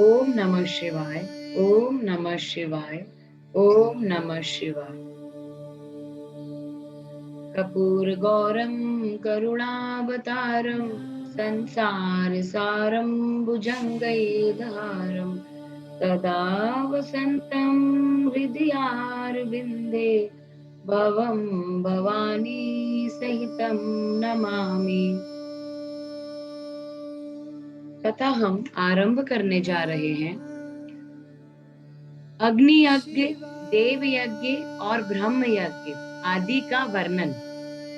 ओम नमः शिवाय। ओम नमः शिवाय। ओम नमः शिवाय। कर्पूर गौरम करुणावतारम संसार सारम भुजंगैर्धारम सदा वसंतं हृदयारविंदे भवं भवानी सहितं नमामि। तथा हम आरंभ करने जा रहे हैं अग्नि यज्ञ, देव यज्ञ और ब्रह्म यज्ञ आदि का वर्णन।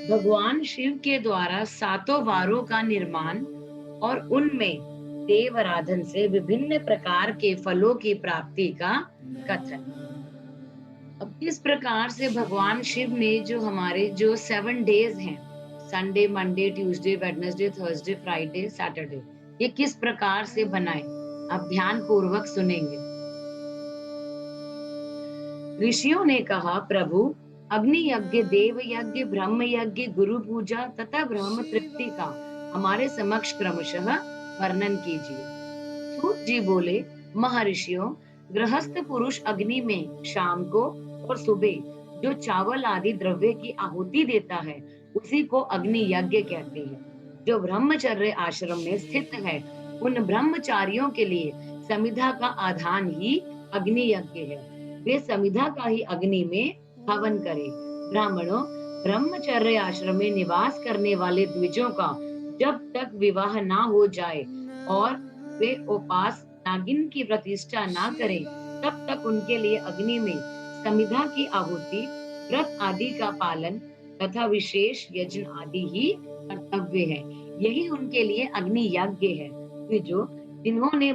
भगवान शिव के द्वारा सातों वारों का निर्माण और उनमें देव आराधन से विभिन्न प्रकार के फलों की प्राप्ति का कथन। अब किस प्रकार से भगवान शिव ने जो हमारे जो 7 डेज हैं, Sunday, Monday, Tuesday, Wednesday, Thursday, Friday, Saturday, ये किस प्रकार से बनाए, आप ध्यान पूर्वक सुनेंगे। ऋषियों ने कहा, प्रभु, अग्नि यज्ञ, देव यज्ञ, ब्रह्म यज्ञ, गुरु पूजा तथा ब्रह्म तृप्ति का हमारे समक्ष क्रमशः वर्णन कीजिए। सूत जी बोले, महर्षियों, गृहस्थ पुरुष अग्नि में शाम को और सुबह जो चावल आदि द्रव्य की आहुति देता है उसी को अग्नि यज्ञ कहते हैं। जो ब्रह्मचर्य आश्रम में स्थित है उन ब्रह्मचारियों के लिए समिधा का आधान ही अग्नि यज्ञ है। वे समिधा का ही अग्नि में हवन करें। ब्राह्मणों, ब्रह्मचर्य आश्रम में निवास करने वाले द्विजों का जब तक विवाह ना हो जाए और वे उपास नागिन की प्रतिष्ठा ना करें तब तक उनके लिए अग्नि में समिधा की आहुति, व्रत आदि का पालन तथा विशेष यज्ञ आदि ही कर्तव्य है। यही उनके लिए अग्नि यज्ञ है। द्विजों, जिन्होंने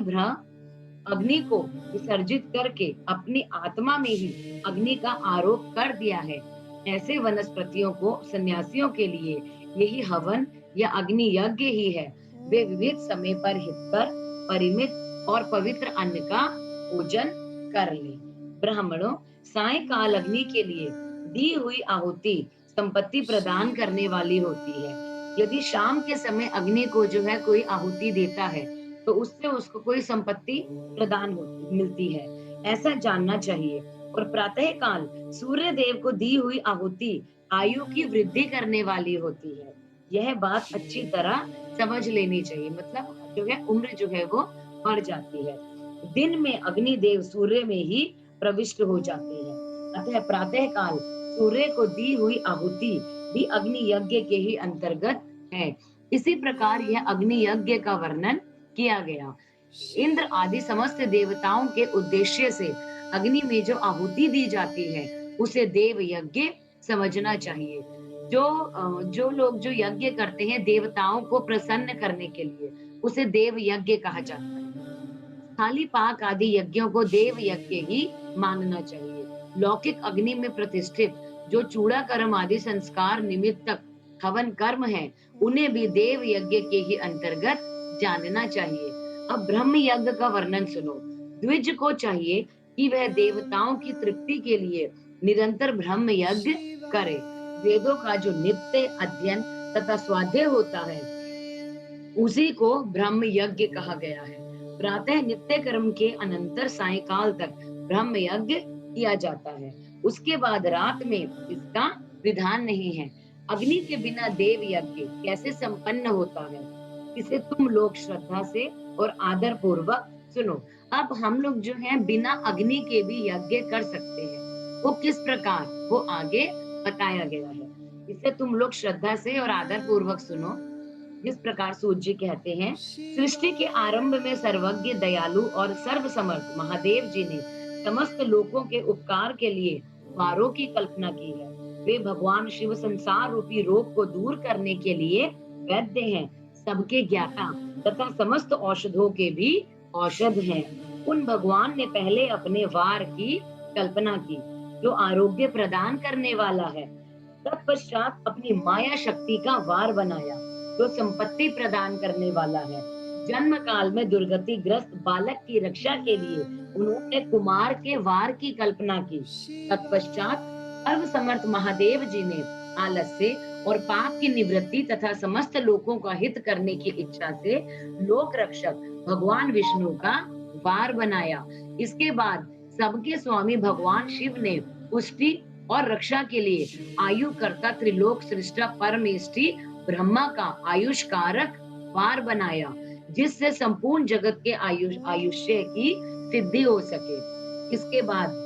अग्नि को विसर्जित करके अपनी आत्मा में ही अग्नि का आरोप कर दिया है, ऐसे वनस्पतियों को सन्यासियों के लिए यही हवन या अग्नि यज्ञ ही है। वे विविध समय पर हितकर परिमित और पवित्र अन्न का पूजन कर ले। ब्राह्मणों, सायंकाल अग्नि के लिए दी हुई आहुति संपत्ति प्रदान करने वाली होती है। यदि शाम के समय अग्नि को जो है कोई आहुति देता है तो उससे उसको कोई संपत्ति प्रदान मिलती है, ऐसा जानना चाहिए। और प्रातः काल सूर्य देव को दी हुई आहुति आयु की वृद्धि करने वाली होती है। यह बात अच्छी तरह समझ लेनी चाहिए, मतलब जो है उम्र जो है वो बढ़ जाती है। दिन में अग्नि देव सूर्य में ही प्रविष्ट हो जाते हैं, अतः प्रातः काल सूर्य को दी हुई आहुति भी अग्नि यज्ञ के ही अंतर्गत है। इसी प्रकार यह अग्नि यज्ञ का वर्णन किया गया। इंद्र आदि समस्त देवताओं के उद्देश्य से अग्नि में जो आहुति दी जाती है उसे देव यज्ञ समझना चाहिए। जो लोग जो यज्ञ करते हैं देवताओं को प्रसन्न करने के लिए, उसे देव यज्ञ कहा जाता है। खाली पाक आदि यज्ञों को देव यज्ञ ही मानना चाहिए। लौकिक अग्नि में प्रतिष्ठित जो चूड़ा कर्म आदि संस्कार निमित्तक हवन कर्म है उन्हें भी देव यज्ञ के ही अंतर्गत जानना चाहिए। अब ब्रह्म यज्ञ का वर्णन सुनो। द्विज को चाहिए कि वह देवताओं की तृप्ति के लिए निरंतर ब्रह्म यज्ञ करे। वेदों का जो नित्य अध्ययन तथा स्वाध्याय होता है उसी को ब्रह्म यज्ञ कहा गया है। प्रातः नित्य कर्म के अनंतर सायंकाल तक ब्रह्म यज्ञ किया जाता है। उसके बाद रात में इसका विधान नहीं है। अग्नि के बिना देव यज्ञ कैसे संपन्न होता है, इसे तुम लोग श्रद्धा से और आदर पूर्वक सुनो। अब हम लोग जो है बिना अग्नि के भी यज्ञ कर सकते हैं। वो किस प्रकार, वो आगे बताया गया है। इसे तुम लोग श्रद्धा से और आदर पूर्वक सुनो। जिस प्रकार सूत जी कहते हैं, सृष्टि के आरंभ में सर्वज्ञ, दयालु और सर्वसमर्थ महादेव जी ने समस्त लोगों के उपकार के लिए वारों की कल्पना की है। वे भगवान शिव संसार रूपी रोग को दूर करने के लिए वैद्य हैं, सबके ज्ञाता तथा समस्त औषधों के भी औषध हैं। उन भगवान ने पहले अपने वार की कल्पना की जो आरोग्य प्रदान करने वाला है। तत्पश्चात अपनी माया शक्ति का वार बनाया जो संपत्ति प्रदान करने वाला है। जन्म काल में दुर्गति ग्रस्त बालक की रक्षा के लिए उन्होंने कुमार के वार की कल्पना की। तत्पश्चात सर्वसमर्थ महादेव जी ने आलस्य और पाप की निवृत्ति तथा समस्त लोगों का हित करने की इच्छा से लोक रक्षक भगवान विष्णु का वार बनाया। इसके बाद सबके स्वामी भगवान शिव ने पुष्टि और रक्षा के लिए आयु कर्ता त्रिलोक सृष्टा परमेष्टि ब्रह्मा का आयुष कारक वार बनाया, जिससे संपूर्ण जगत के आयुष्य की सिद्धि हो सके। इसके बाद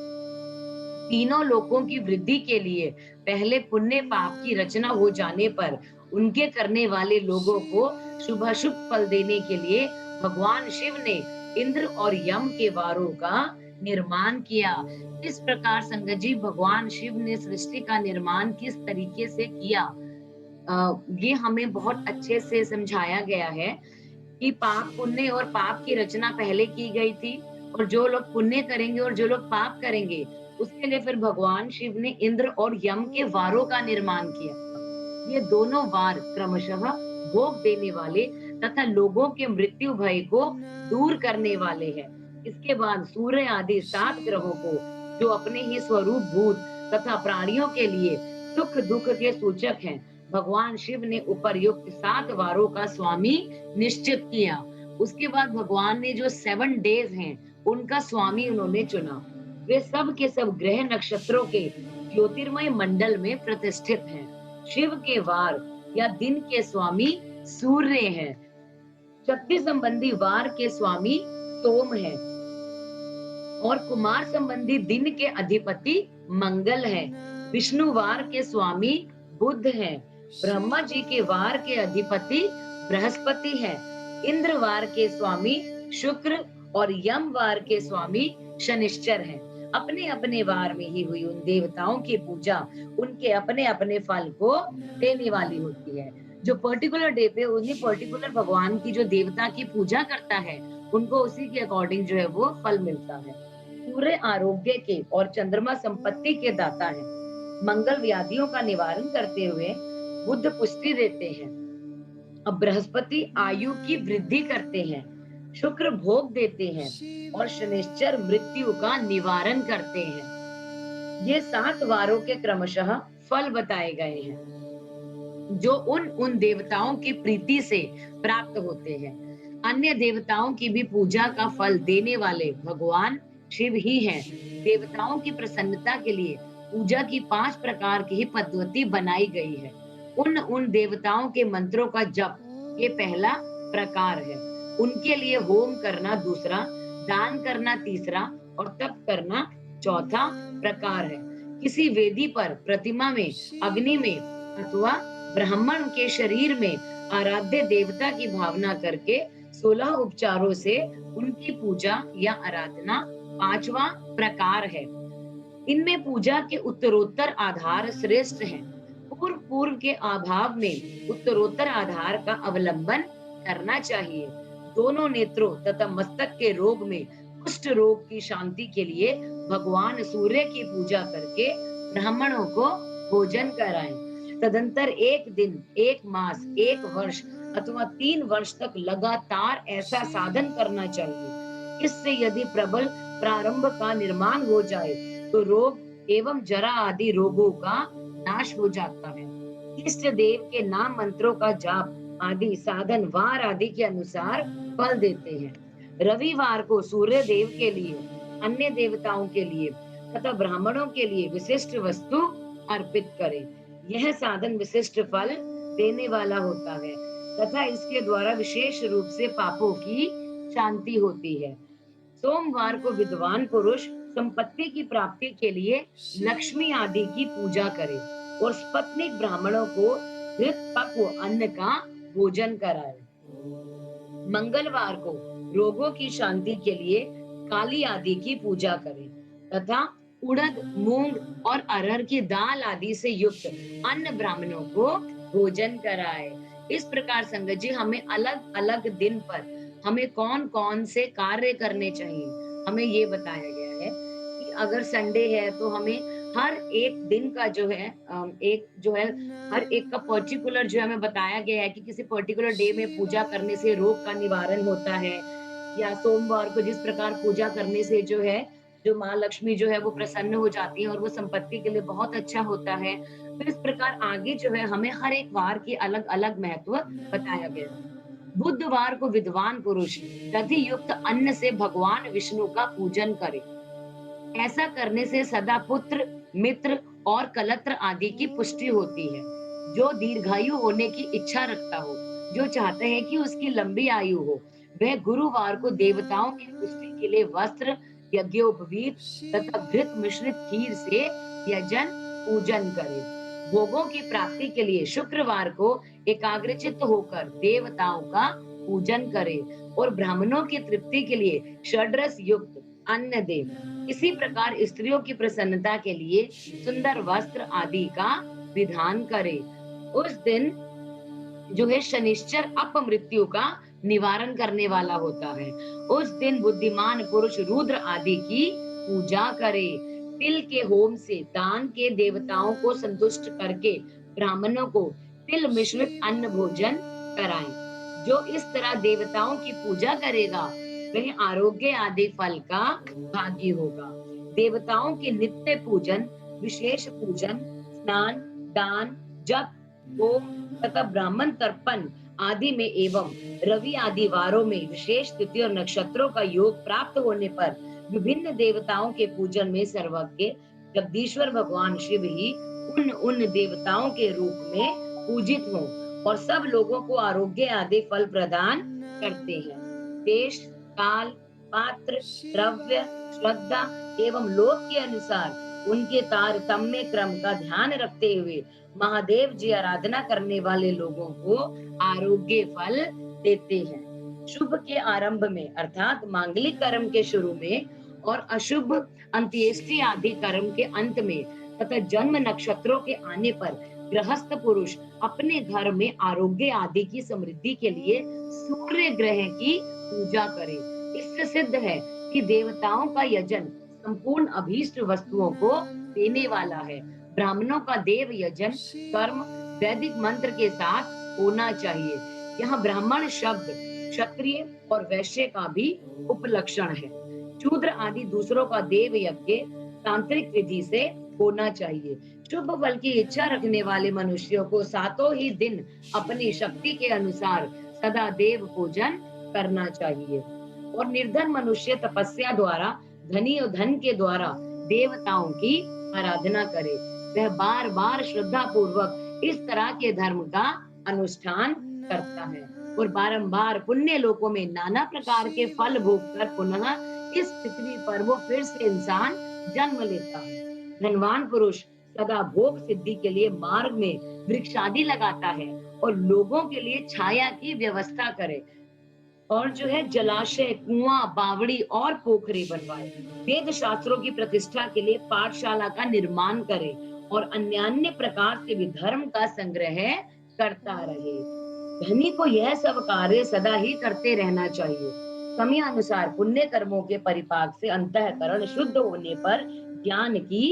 तीनों लोकों की वृद्धि के लिए पहले पुण्य पाप की रचना हो जाने पर उनके करने वाले लोगों को शुभाशुभ फल देने के लिए भगवान शिव ने इंद्र और यम के वारों का निर्माण किया। इस प्रकार संगत जी भगवान शिव ने सृष्टि का निर्माण किस तरीके से किया, ये हमें बहुत अच्छे से समझाया गया है कि पाप पुण्य और पाप की रचना पहले की गई थी, और जो लोग पुण्य करेंगे और जो लोग पाप करेंगे उसके लिए फिर भगवान शिव ने इंद्र और यम के वारों का निर्माण किया। ये दोनों वार क्रमशः भोग देने वाले तथा लोगों के मृत्यु भय को दूर करने वाले हैं। इसके बाद सूर्य आदि 7 ग्रहों को, जो अपने ही स्वरूप भूत तथा प्राणियों के लिए सुख दुख के सूचक हैं, भगवान शिव ने उपर्युक्त 7 वारों का स्वामी निश्चित किया। उसके बाद भगवान ने जो 7 डेज हैं उनका स्वामी उन्होंने चुना। वे सब के सब ग्रह नक्षत्रों के ज्योतिर्मय मंडल में प्रतिष्ठित हैं। शिव के वार या दिन के स्वामी सूर्य हैं। शक्ति संबंधी वार के स्वामी सोम है और कुमार संबंधी दिन के अधिपति मंगल है। विष्णु वार के स्वामी बुध हैं। ब्रह्मा जी के वार के अधिपति बृहस्पति है। इंद्र वार के स्वामी शुक्र और यम वार के स्वामी शनिश्चर हैं। अपने अपने वार में ही हुई उन देवताओं की पूजा उनके अपने अपने फल को देने वाली होती है। जो पर्टिकुलर डे पे उन्हीं पर्टिकुलर भगवान की जो देवता की पूजा करता है उनको उसी के अकॉर्डिंग जो है वो फल मिलता है। सूर्य आरोग्य के और चंद्रमा संपत्ति के दाता है। मंगल व्याधियों का निवारण करते हुए बुध पुष्टि देते हैं। अब बृहस्पति आयु की वृद्धि करते हैं। शुक्र भोग देते हैं और शनिश्चर मृत्यु का निवारण करते हैं। ये 7 वारों के क्रमशः फल बताए गए हैं जो उन देवताओं की प्रीति से प्राप्त होते हैं। अन्य देवताओं की भी पूजा का फल देने वाले भगवान शिव ही हैं। देवताओं की प्रसन्नता के लिए पूजा की 5 प्रकार की ही पद्धति बनाई गई है। उन देवताओं के मंत्रों का जप ये पहला प्रकार है। उनके लिए होम करना दूसरा, दान करना तीसरा और तप करना चौथा प्रकार है। किसी वेदी पर, प्रतिमा में, अग्नि में अथवा ब्राह्मण के शरीर में आराध्य देवता की भावना करके 16 उपचारों से उनकी पूजा या आराधना 5वां प्रकार है। इनमें पूजा के उत्तरोत्तर आधार श्रेष्ठ हैं। पूर्व के अभाव में उत्तरोत्तर आधार का अवलंबन करना चाहिए। दोनों नेत्रों तथा मस्तक के रोग में कुष्ठ रोग की शांति के लिए भगवान सूर्य की पूजा करके ब्राह्मणों को भोजन कराएं। तदंतर 1 दिन, 1 मास, 1 वर्ष अथवा 3 वर्ष तक लगातार ऐसा साधन करना चाहिए। इससे यदि प्रबल प्रारंभ का निर्माण हो जाए तो रोग एवं जरा आदि रोगों का नाश हो जाता है। इष्ट देव के नाम मंत्रों का जाप आदि साधन वार आदि के अनुसार फल देते हैं। रविवार को सूर्य देव के लिए, अन्य देवताओं के लिए तथा ब्राह्मणों के लिए विशिष्ट वस्तु अर्पित करें। यह साधन विशिष्ट फल देने वाला होता है तथा इसके द्वारा विशेष रूप से पापों की शांति होती है। सोमवार को विद्वान पुरुष संपत्ति की प्राप्ति के लिए लक्ष्मी आदि की पूजा करें और स्पत्निक ब्राह्मणों को घृत पक्व अन्न का भोजन कराए। मंगलवार को रोगों की शांति के लिए काली आदि की पूजा करें तथा उड़द, मूंग और अरहर की दाल आदि से युक्त अन्य ब्राह्मणों को भोजन कराए। इस प्रकार संगत जी हमें अलग अलग दिन पर हमें कौन कौन से कार्य करने चाहिए हमें ये बताया गया है कि अगर संडे है तो हमें हर एक दिन का जो है हर एक का पर्टिकुलर जो हमें बताया गया है कि किसी पर्टिकुलर डे में पूजा करने से रोग का निवारण होता है, या सोमवार को जिस प्रकार पूजा करने से जो है जो माँ लक्ष्मी जो है वो प्रसन्न हो जाती है और वो संपत्ति के लिए बहुत अच्छा होता है। तो इस प्रकार आगे जो है हमें हर एक वार की अलग अलग महत्व बताया गया। बुधवार को विद्वान पुरुष दधि युक्त अन्न से भगवान विष्णु का पूजन करे। ऐसा करने से सदा पुत्र, मित्र और कलत्र आदि की पुष्टि होती है। जो दीर्घायु होने की इच्छा रखता हो, जो चाहते हैं कि उसकी लंबी आयु हो, वह गुरुवार को देवताओं की पुष्टि के लिए वस्त्र, यज्ञोपवीत तथा घृत मिश्रित खीर से यजन पूजन करे। भोगों की प्राप्ति के लिए शुक्रवार को एकाग्रचित्त होकर देवताओं का पूजन करे और ब्राह्मणों की तृप्ति के लिए षड्रस युक्त अन्न दे। इसी प्रकार स्त्रियों की प्रसन्नता के लिए सुंदर वस्त्र आदि का विधान करे। उस दिन जो है शनिश्चर अपमृत्यु का निवारण करने वाला होता है। उस दिन बुद्धिमान पुरुष रुद्र आदि की पूजा करे। तिल के होम से दान के देवताओं को संतुष्ट करके ब्राह्मणों को तिल मिश्रित अन्न भोजन कराएं। जो इस तरह देवताओं की पूजा करेगा वह आरोग्य आदि फल का भागी होगा। देवताओं के नित्य पूजन, विशेष पूजन, स्नान, दान, जप, होम तथा ब्राह्मण तर्पण आदि में एवं रवि आदि वारों में विशेष तिथि और नक्षत्रों का योग प्राप्त होने पर विभिन्न देवताओं के पूजन में सर्वज्ञ जगदीश्वर भगवान शिव ही उन देवताओं के रूप में पूजित हों और सब लोगों को आरोग्य आदि फल प्रदान करते हैं। देश, काल, पात्र, द्रव्य, श्रद्धा एवं लोक के अनुसार उनके तारतम्य क्रम का ध्यान रखते हुए महादेव जी आराधना करने वाले लोगों को आरोग्य फल देते हैं। शुभ के आरंभ में अर्थात मांगलिक कर्म के शुरू में और अशुभ अंत्येष्टि आदि कर्म के अंत में तथा जन्म नक्षत्रों के आने पर गृहस्थ पुरुष अपने घर में आरोग्य आदि की समृद्धि के लिए सूर्य ग्रह की पूजा करे। इससे सिद्ध है कि देवताओं का यजन संपूर्ण अभीष्ट वस्तुओं को देने वाला है। ब्राह्मणों का देव यजन कर्म वैदिक मंत्र के साथ होना चाहिए। यहाँ ब्राह्मण शब्द क्षत्रिय और वैश्य का भी उपलक्षण है। शूद्र आदि दूसरों का देव यज्ञ तांत्रिक विधि से होना चाहिए। शुभ फल की इच्छा रखने वाले मनुष्यों को सातों ही दिन अपनी शक्ति के अनुसार सदा देव पूजन करना चाहिए और निर्धन मनुष्य तपस्या द्वारा, धनी और धन के द्वारा देवताओं की आराधना करे। वह बार बार श्रद्धा पूर्वक इस तरह के धर्म का अनुष्ठान करता है और बारंबार पुण्य लोकों में नाना प्रकार के फल भोग कर पुनः इस पृथ्वी पर वो फिर से इंसान जन्म लेता है। धनवान पुरुष सदा भोग सिद्धि के लिए मार्ग में वृक्ष आदि लगाता है और लोगों के लिए छाया की व्यवस्था करे और जो है जलाशय, कुआं, बावड़ी और पोखरे बनवाए। वेद शास्त्रों की प्रतिष्ठा के लिए पाठशाला का निर्माण करे और अन्य प्रकार से भी धर्म का संग्रह करता रहे। धनी को यह सब कार्य सदा ही करते रहना चाहिए। समयानुसार पुण्य कर्मों के परिपाक से अंतःकरण शुद्ध होने पर ज्ञान की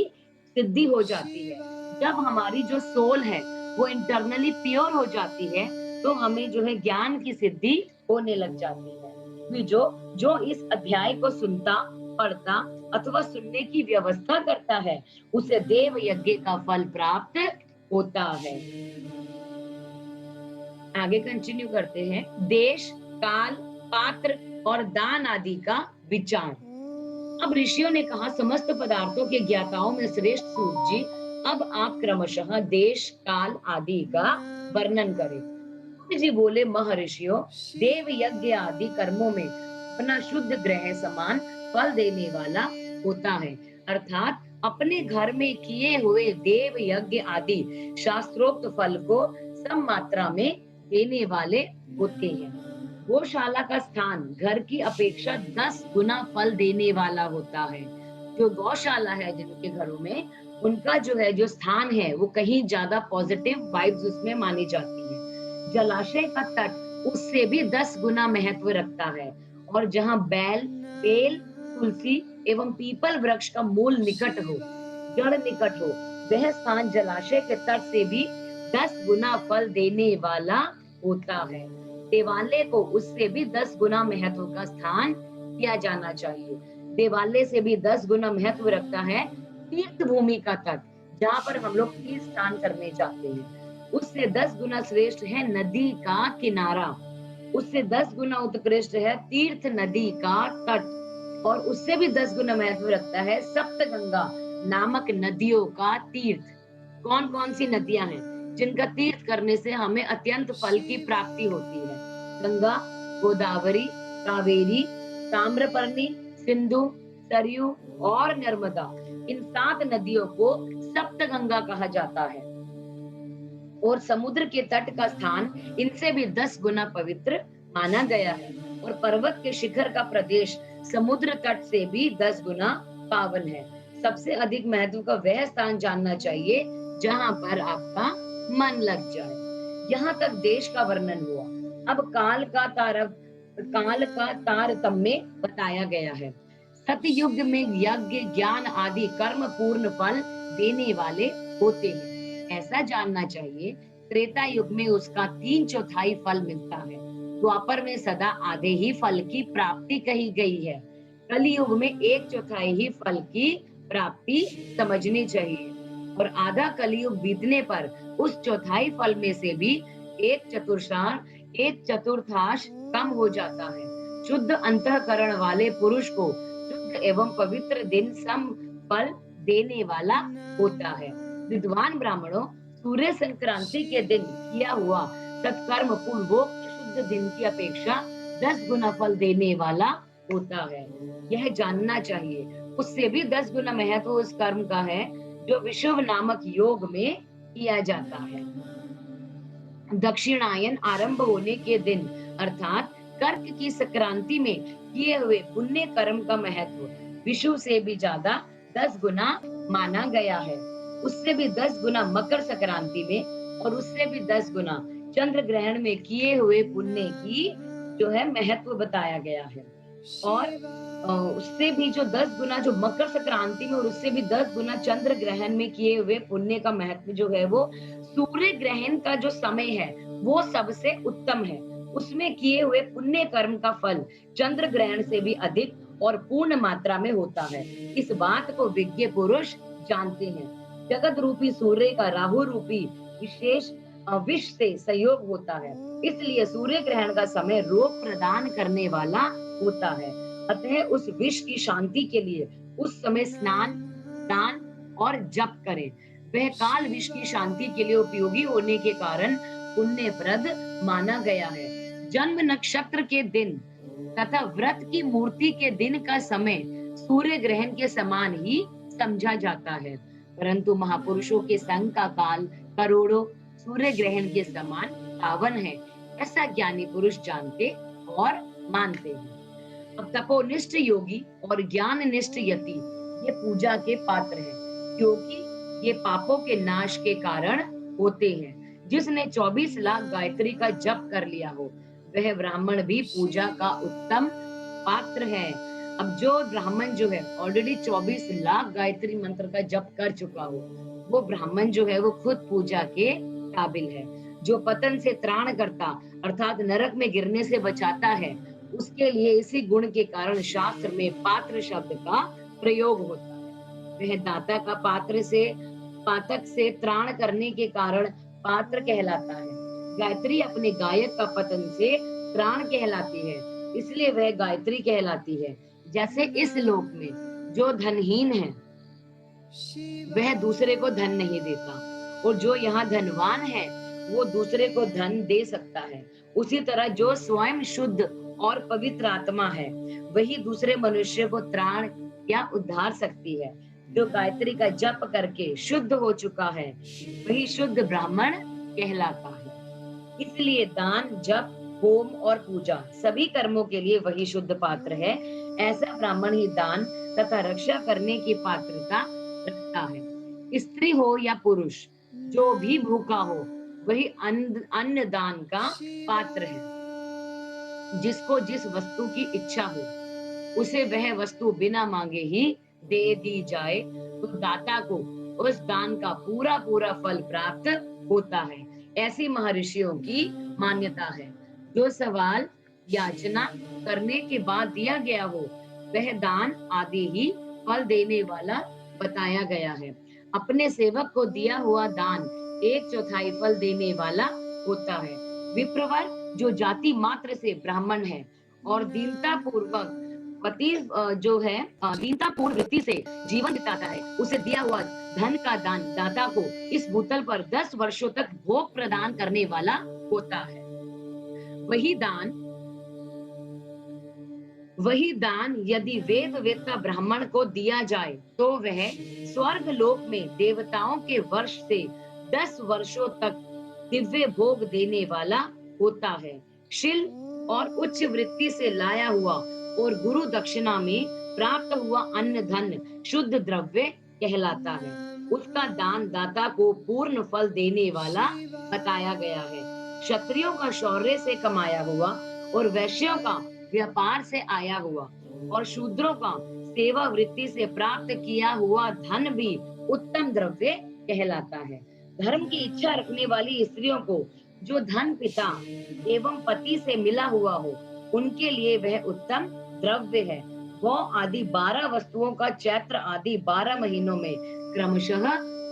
सिद्धि हो जाती है। जब हमारी जो सोल है वो इंटरनली प्योर हो जाती है तो हमें जो है ज्ञान की सिद्धि होने लग जाती है। जो इस अध्याय को सुनता, पढ़ता अथवा सुनने की व्यवस्था करता है उसे देव यज्ञ का फल प्राप्त होता है। आगे कंटिन्यू करते हैं। देश, काल, पात्र और दान आदि का विचार। अब ऋषियों ने कहा, समस्त पदार्थों के ज्ञाताओं में श्रेष्ठ सूत जी, अब आप क्रमशः देश, काल आदि का वर्णन करें। जी बोले, महर्षियों, देव यज्ञ आदि कर्मों में अपना शुद्ध ग्रह समान फल देने वाला होता है, अर्थात अपने घर में किए हुए देव यज्ञ आदि शास्त्रोक्त फल को सम मात्रा में देने वाले होते हैं। गौशाला का स्थान घर की अपेक्षा 10 गुना फल देने वाला होता है। जो गौशाला है जिनके घरों में, उनका जो है जो स्थान है वो कहीं ज्यादा पॉजिटिव वाइब्स उसमें मानी जाती है। जलाशय का तट उससे भी 10 गुना महत्व रखता है और जहाँ बैल, बेल, तुलसी एवं पीपल वृक्ष का मूल निकट हो, जड़ निकट हो, वह स्थान जलाशय के तट से भी 10 गुना फल देने वाला होता है। देवालय को उससे भी 10 गुना महत्व का स्थान किया जाना चाहिए। देवालय से भी 10 गुना महत्व रखता है तीर्थ भूमि का तट, जहाँ पर हम लोग तीर्थ स्नान करने जाते हैं। उससे 10 गुना श्रेष्ठ है नदी का किनारा। उससे 10 गुना उत्कृष्ट है तीर्थ नदी का तट, और उससे भी 10 गुना महत्व रखता है सप्तगंगा नामक नदियों का तीर्थ। कौन कौन सी नदियां हैं जिनका तीर्थ करने से हमें अत्यंत फल की प्राप्ति होती है? गंगा, गोदावरी, कावेरी, ताम्रपर्णी, सिंधु, सरयू और नर्मदा। इन 7 नदियों को सप्तगंगा कहा जाता है, और समुद्र के तट का स्थान इनसे भी 10 गुना पवित्र माना गया है, और पर्वत के शिखर का प्रदेश समुद्र तट से भी 10 गुना पावन है। सबसे अधिक महत्व का वह स्थान जानना चाहिए जहां पर आपका मन लग जाए। यहाँ तक देश का वर्णन हुआ। अब काल का तारतम्य बताया गया है। सतयुग में यज्ञ, ज्ञान आदि कर्म पूर्ण फल देने वाले होते हैं, ऐसा जानना चाहिए। त्रेता युग में उसका 3/4 फल मिलता है। द्वापर में सदा आधे ही फल की प्राप्ति कही गई है। कलयुग में 1/4 ही फल की प्राप्ति समझनी चाहिए, और आधा कलयुग बीतने पर उस चौथाई फल में से भी 1/4 कम हो जाता है। शुद्ध अंतःकरण वाले पुरुष को शुद्ध एवं पवित्र दिन सम फल देने वाला होता है। विद्वान ब्राह्मणों, सूर्य संक्रांति के दिन किया हुआ सत्कर्म पूर्वोक्त शुद्ध दिन की अपेक्षा 10 गुना फल देने वाला होता है, यह जानना चाहिए। उससे भी 10 गुना महत्व उस कर्म का है जो विषुव नामक योग में किया जाता है। दक्षिणायन आरंभ होने के दिन अर्थात कर्क की संक्रांति में किए हुए पुण्य कर्म का महत्व विषुव से भी ज्यादा 10 गुना माना गया है। उससे भी 10 गुना मकर संक्रांति में, और उससे भी 10 गुना चंद्र ग्रहण में किए हुए पुण्य की जो है महत्व बताया गया है। और उससे भी जो 10 गुना जो मकर संक्रांति में, और उससे भी 10 गुना चंद्र ग्रहण में किए हुए पुण्य का महत्व जो है वो सूर्य ग्रहण का जो समय है वो सबसे उत्तम है। उसमें किए हुए पुण्य कर्म का फल चंद्र ग्रहण से भी अधिक और पूर्ण मात्रा में होता है। इस बात को विज्ञ पुरुष जानते हैं। जगत रूपी सूर्य का राहु रूपी विशेष विष से सहयोग होता है, इसलिए सूर्य ग्रहण का समय रोग प्रदान करने वाला होता है। अतः उस विष की शांति के लिए उस समय स्नान, दान और जप करें। वह काल विष की शांति के लिए उपयोगी होने के कारण पुण्यप्रद माना गया है। जन्म नक्षत्र के दिन तथा व्रत की मूर्ति के दिन का समय सूर्य ग्रहण के समान ही समझा जाता है, परंतु महापुरुषों के संग का काल करोड़ों सूर्य ग्रहण के समान पावन है, ऐसा ज्ञानी पुरुष जानते और मानते हैं। अब तपोनिष्ठ योगी और ज्ञान निष्ठ यति ये पूजा के पात्र हैं, क्योंकि ये पापों के नाश के कारण होते हैं। जिसने 24 लाख गायत्री का जप कर लिया हो वह ब्राह्मण भी पूजा का उत्तम पात्र है। अब जो ब्राह्मण जो है ऑलरेडी 24 लाख गायत्री मंत्र का जप कर चुका हो, वो ब्राह्मण जो है वो खुद पूजा के काबिल है। जो पतन से त्राण करता अर्थात नरक में गिरने से बचाता है, उसके लिए इसी गुण के कारण शास्त्र में पात्र शब्द का प्रयोग होता है। वह दाता का पातक से त्राण करने के कारण पात्र कहलाता है। गायत्री अपने गायक का पतन से त्राण कहलाती है, इसलिए वह गायत्री कहलाती है। जैसे इस लोक में जो धनहीन है वह दूसरे को धन नहीं देता, और जो यहाँ धनवान है वो दूसरे को धन दे सकता है। उसी तरह जो स्वयं शुद्ध और पवित्र आत्मा है वही दूसरे मनुष्य को त्राण या उद्धार सकती है। जो गायत्री का जप करके शुद्ध हो चुका है वही शुद्ध ब्राह्मण कहलाता है। इसलिए दान, जप, होम और पूजा सभी कर्मों के लिए वही शुद्ध पात्र है। ऐसा ब्राह्मण ही दान तथा रक्षा करने की पात्रता रखता है। स्त्री हो या पुरुष, जो भी भूखा हो वही अन्न दान का पात्र है। जिसको जिस वस्तु की इच्छा हो उसे वह वस्तु बिना मांगे ही दे दी जाए तो दाता को उस दान का पूरा पूरा फल प्राप्त होता है। ऐसी महर्षियों की मान्यता है। जो सवाल याचना करने के बाद दिया गया हो वह दान आदि ही फल देने वाला बताया गया है। अपने सेवक को दिया हुआ दान 1/4 फल देने वाला होता है। विप्रवर जो जाति मात्र से ब्राह्मण है और दीनता पूर्वक पति जो है दीनता पूर्ण वृत्ति से जीवन बिताता है, उसे दिया हुआ धन का दान दाता को इस भूतल पर 10 वर्षों तक भोग प्रदान करने वाला होता है। वही दान वही दान यदि वेद वेत्ता ब्राह्मण को दिया जाए तो वह स्वर्ग लोक में देवताओं के वर्ष से 10 वर्षों तक दिव्य भोग देने वाला होता है। शील और उच्च वृत्ति से लाया हुआ और गुरु दक्षिणा में प्राप्त हुआ अन्न धन शुद्ध द्रव्य कहलाता है। उसका दान दाता को पूर्ण फल देने वाला बताया गया है। क्षत्रियों का शौर्य से कमाया हुआ और वैश्यों का व्यापार से आया हुआ और शूद्रों का सेवा वृत्ति से प्राप्त किया हुआ धन भी उत्तम द्रव्य कहलाता है। धर्म की इच्छा रखने वाली स्त्रियों को जो धन पिता एवं पति से मिला हुआ हो, उनके लिए वह उत्तम द्रव्य है। गौ आदि 12 वस्तुओं का चैत्र आदि 12 महीनों में क्रमशः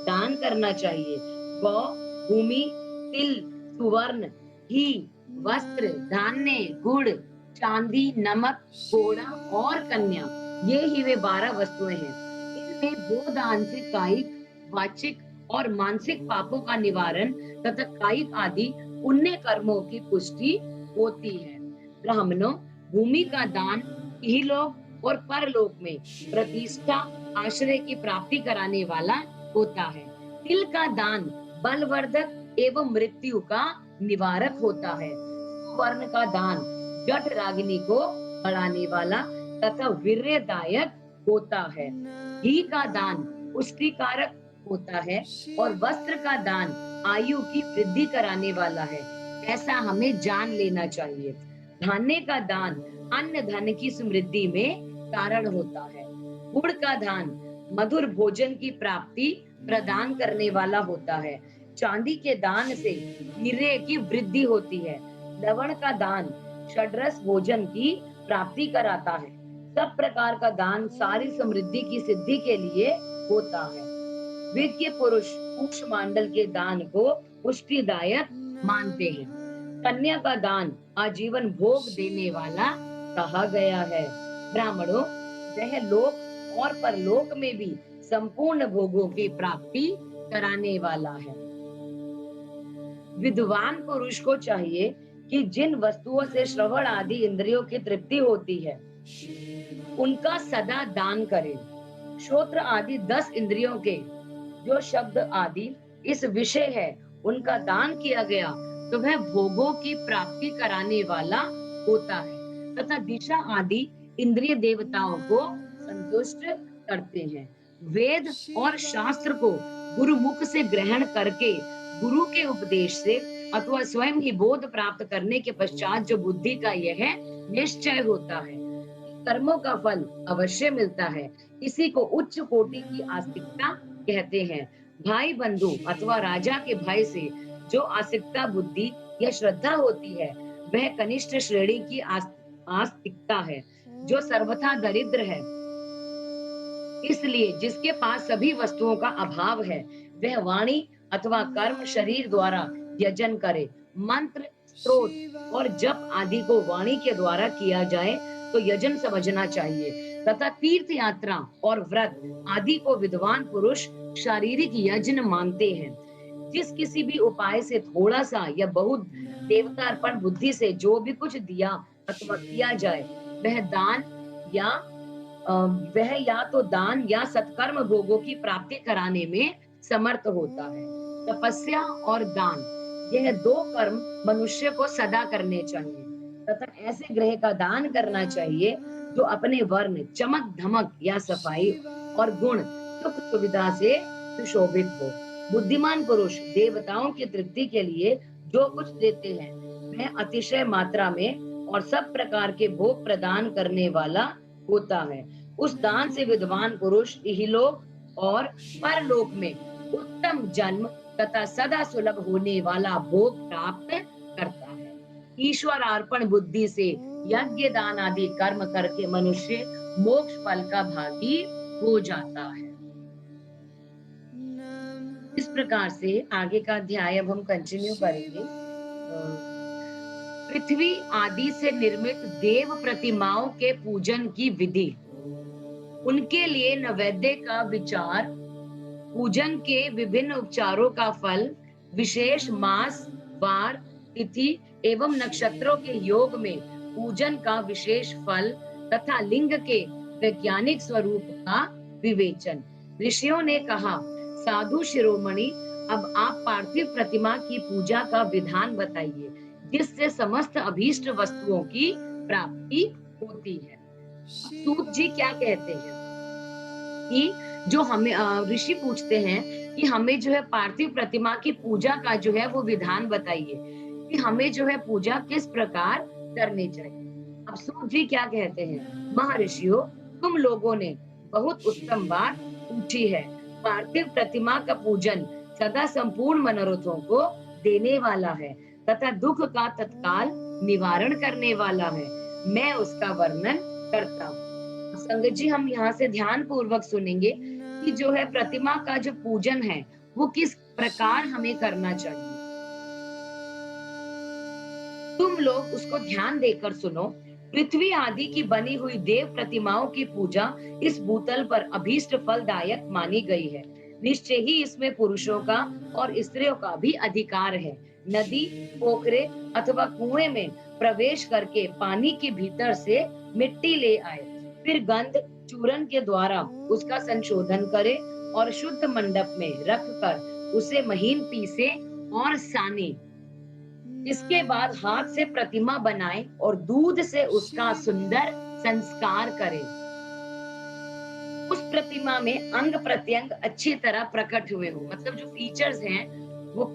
दान करना चाहिए। गौ, भूमि, तिल, सुवर्ण, घी, वस्त्र, धान्य, गुड़, चांदी, नमक, घोड़ा और कन्या, ये ही वे 12 वस्तुएं हैं। इनमें गोदान से कायिक, वाचिक और मानसिक पापों का निवारण तथा कायिक आदि पुण्य कर्मों की पुष्टि होती है। ब्राह्मणों, भूमि का दान इहलोक और परलोक में प्रतिष्ठा, आश्रय की प्राप्ति कराने वाला होता है। तिल का दान बलवर्धक एवं मृत्यु का निवारक होता है। वर्ण का दान जठ रागिनी को बढ़ाने वाला तथा वीर्यदायक होता है। घी का दान पुष्टिकारक होता है और वस्त्र का दान आयु की वृद्धि कराने वाला है, ऐसा हमें जान लेना चाहिए। धान्य का दान अन्न धन की समृद्धि में कारण होता है। गुड़ का दान मधुर भोजन की प्राप्ति प्रदान करने वाला होता है। चांदी के दान से वीर्य की वृद्धि होती है। लवण का दान षड्रस भोजन की प्राप्ति कराता है। सब प्रकार का दान सारी समृद्धि की सिद्धि के लिए होता है। विज्ञ पुरुष कुष्मांडल के दान को पुष्टिदायक मानते हैं। कन्या का दान आजीवन भोग देने वाला कहा गया है। ब्राह्मणों, वह लोक और परलोक में भी संपूर्ण भोगों की प्राप्ति कराने वाला है। विद्वान पुरुष को चाहिए कि जिन वस्तुओं से श्रवण आदि इंद्रियों की तृप्ति होती है, उनका सदा दान करे। श्रोत्र आदि 10 इंद्रियों के जो शब्द आदि इस विषय है, उनका दान किया गया तो वह भोगों की प्राप्ति कराने वाला होता है तथा दिशा आदि इंद्रिय देवताओं को संतुष्ट करते हैं। वेद और शास्त्र को गुरुमुख से ग्रहण करके गुरु के उपदेश से अथवा स्वयं ही बोध प्राप्त करने के पश्चात जो बुद्धि का यह निश्चय होता है, कर्मों का फल अवश्य मिलता है। इसी को उच्च कोटि की आस्तिकता कहते हैं। भाई बंधु अथवा राजा के भाई से जो आस्तिकता बुद्धि या श्रद्धा होती है, वह कनिष्ठ श्रेणी की आस्तिकता है, जो सर्वथा दरिद्र है। इसलिए जिसके पास सभी वस्तुओं का अभाव है, वह वाणी अथवा कर्म शरीर द्वारा यजन करे। मंत्र, स्तोत्र और जप आदि को वाणी के द्वारा किया जाए तो यजन समझना चाहिए तथा तीर्थ यात्रा और व्रत आदि को विद्वान पुरुष शारीरिक यज्ञ मानते हैं। जिस किसी भी उपाय से थोड़ा सा या बहुत देवता अर्पण बुद्धि से जो भी कुछ दिया अथवा किया जाए, वह या तो दान या सत्कर्म भोगों की प्राप्ति कराने में समर्थ होता है। तपस्या और दान, यह 2 कर्म मनुष्य को सदा करने चाहिए तथा ऐसे ग्रह का दान करना चाहिए जो अपने वर्ण, चमक धमक या सफाई और गुण सुख सुविधा से सुशोभित हो। बुद्धिमान पुरुष देवताओं की तृप्ति के लिए जो कुछ देते हैं, वह अतिशय मात्रा में और सब प्रकार के भोग प्रदान करने वाला होता है। उस दान से विद्वान पुरुष इहलोक और परलोक में उत्तम जन्म तथा सदा सुलभ होने वाला भोग प्राप्त करता है। ईश्वर अर्पण बुद्धि से यज्ञ दान आदि कर्म करके मनुष्य मोक्ष फल का भागी हो जाता है। इस प्रकार से आगे का अध्याय अब हम कंटिन्यू करेंगे। पृथ्वी आदि से निर्मित देव प्रतिमाओं के पूजन की विधि, उनके लिए नैवेद्य का विचार, पूजन के विभिन्न उपचारों का फल, विशेष मास, वार, तिथि एवं नक्षत्रों के योग में पूजन का विशेष फल तथा लिंग के वैज्ञानिक स्वरूप का विवेचन। ऋषियों ने कहा, साधु शिरोमणि, अब आप पार्थिव प्रतिमा की पूजा का विधान बताइए, जिससे समस्त अभीष्ट वस्तुओं की प्राप्ति होती है। सूत जी क्या कहते हैं कि जो हमें ऋषि पूछते हैं कि हमें जो है पार्थिव प्रतिमा की पूजा का जो है वो विधान बताइए कि हमें जो है पूजा किस प्रकार करनी चाहिए। अब सूत जी क्या कहते हैं, महर्षियों, तुम लोगों ने बहुत उत्तम बात पूछी है। पार्थिव प्रतिमा का पूजन सदा संपूर्ण मनोरथों को देने वाला है तथा दुख का तत्काल निवारण करने वाला है। मैं उसका वर्णन करता हूँ। संगत जी, हम यहाँ से ध्यान पूर्वक सुनेंगे कि जो है प्रतिमा का जो पूजन है वो किस प्रकार हमें करना चाहिए। तुम लोग उसको ध्यान देकर सुनो। पृथ्वी आदि की बनी हुई देव प्रतिमाओं की पूजा इस भूतल पर अभीष्ट फलदायक मानी गई है। निश्चय ही इसमें पुरुषों का और स्त्रियों का भी अधिकार है। नदी, पोखरे अथवा कुएं में प्रवेश करके पानी के भीतर से मिट्टी ले आए, फिर गंध चूर्ण के द्वारा उसका संशोधन करे और शुद्ध मंडप में रखकर उसे महीन पीसे और साने। इसके बाद हाथ से प्रतिमा बनाए और दूध से उसका सुंदर संस्कार करें। उस प्रतिमा में अंग प्रत्यंग अच्छी तरह प्रकट हुए हो, मतलब जो फीचर्स हैं वो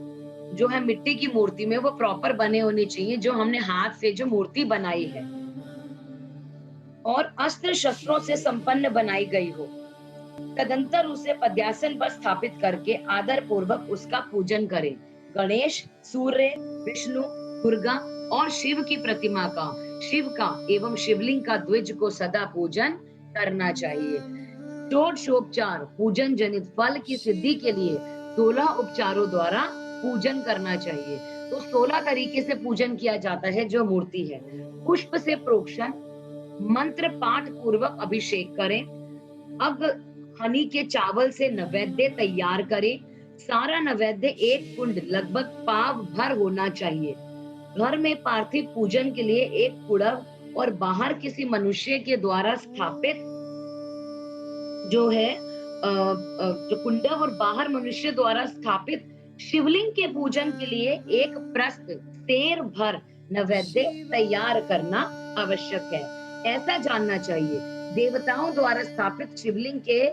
जो है मिट्टी की मूर्ति में वो प्रॉपर बने होने चाहिए, जो हमने हाथ से जो मूर्ति बनाई है, और अस्त्र शस्त्रों से संपन्न बनाई गई हो। तदंतर उसे पद्यासन पर स्थापित करके आदर पूर्वक उसका पूजन करें। गणेश, सूर्य, विष्णु, दुर्गा और शिव की प्रतिमा का, शिव का एवं शिवलिंग का द्विज को सदा पूजन करना चाहिए। षोडशोपचार पूजन जनित फल की सिद्धि के लिए 16 उपचारों द्वारा पूजन करना चाहिए। तो 16 तरीके से पूजन किया जाता है जो मूर्ति है। पुष्प से प्रोक्षण, मंत्र पाठ पूर्वक अभिषेक करें। अब हनी के चावल से नैवेद्य तैयार करें। सारा नैवेद्य एक कुंड लगभग पाव भर होना चाहिए। घर में पार्थिव पूजन के लिए एक कुड़व और बाहर किसी मनुष्य के द्वारा स्थापित जो है जो कुंडव और बाहर मनुष्य द्वारा स्थापित शिवलिंग के पूजन के लिए एक प्रस्त सेर भर नैवेद्य तैयार करना आवश्यक है। ऐसा जानना चाहिए, देवताओं द्वारा स्थापित शिवलिंग के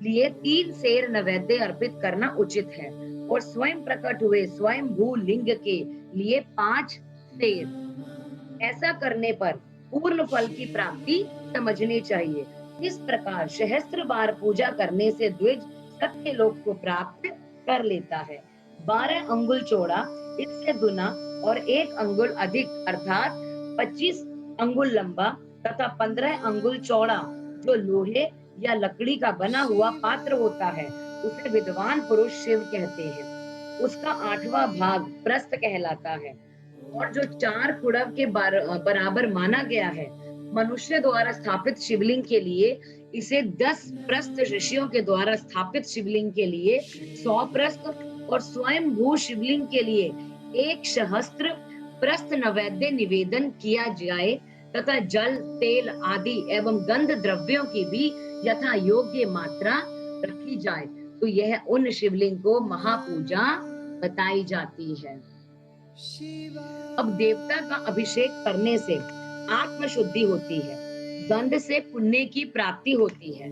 लिए 3 सेर नैवेद्य अर्पित करना उचित है और स्वयं प्रकट हुए स्वयं भू लिंग के लिए 5 सेर। ऐसा करने पर पूर्ण फल की प्राप्ति समझनी चाहिए। इस प्रकार सहस्त्र बार पूजा करने से द्विज सत्य लोक को प्राप्त कर लेता है। 12 अंगुल चौड़ा, इससे दुना और 1 अंगुल अधिक अर्थात 25 अंगुल लंबा तथा 15 अंगुल चौड़ा जो लोहे या लकड़ी का बना हुआ पात्र होता है उसे विद्वान पुरुष शिव कहते हैं। उसका 8वां भाग प्रस्थ कहलाता है और जो 4 कुड़व के बराबर माना गया है। मनुष्य द्वारा स्थापित शिवलिंग के लिए इसे 10 प्रस्थ, ऋषियों के द्वारा स्थापित शिवलिंग के लिए 100 प्रस्थ और स्वयं भू शिवलिंग के लिए 1 सहस्त्र प्रस्थ नैवेद्य निवेदन किया जाए तथा जल, तेल आदि एवं गंध द्रव्यों की भी यथा योग्य मात्रा रखी जाए तो यह उन शिवलिंग को महापूजा बताई जाती है। अब देवता का अभिषेक करने से आत्म शुद्धि होती है, गंध से पुण्य की प्राप्ति होती है,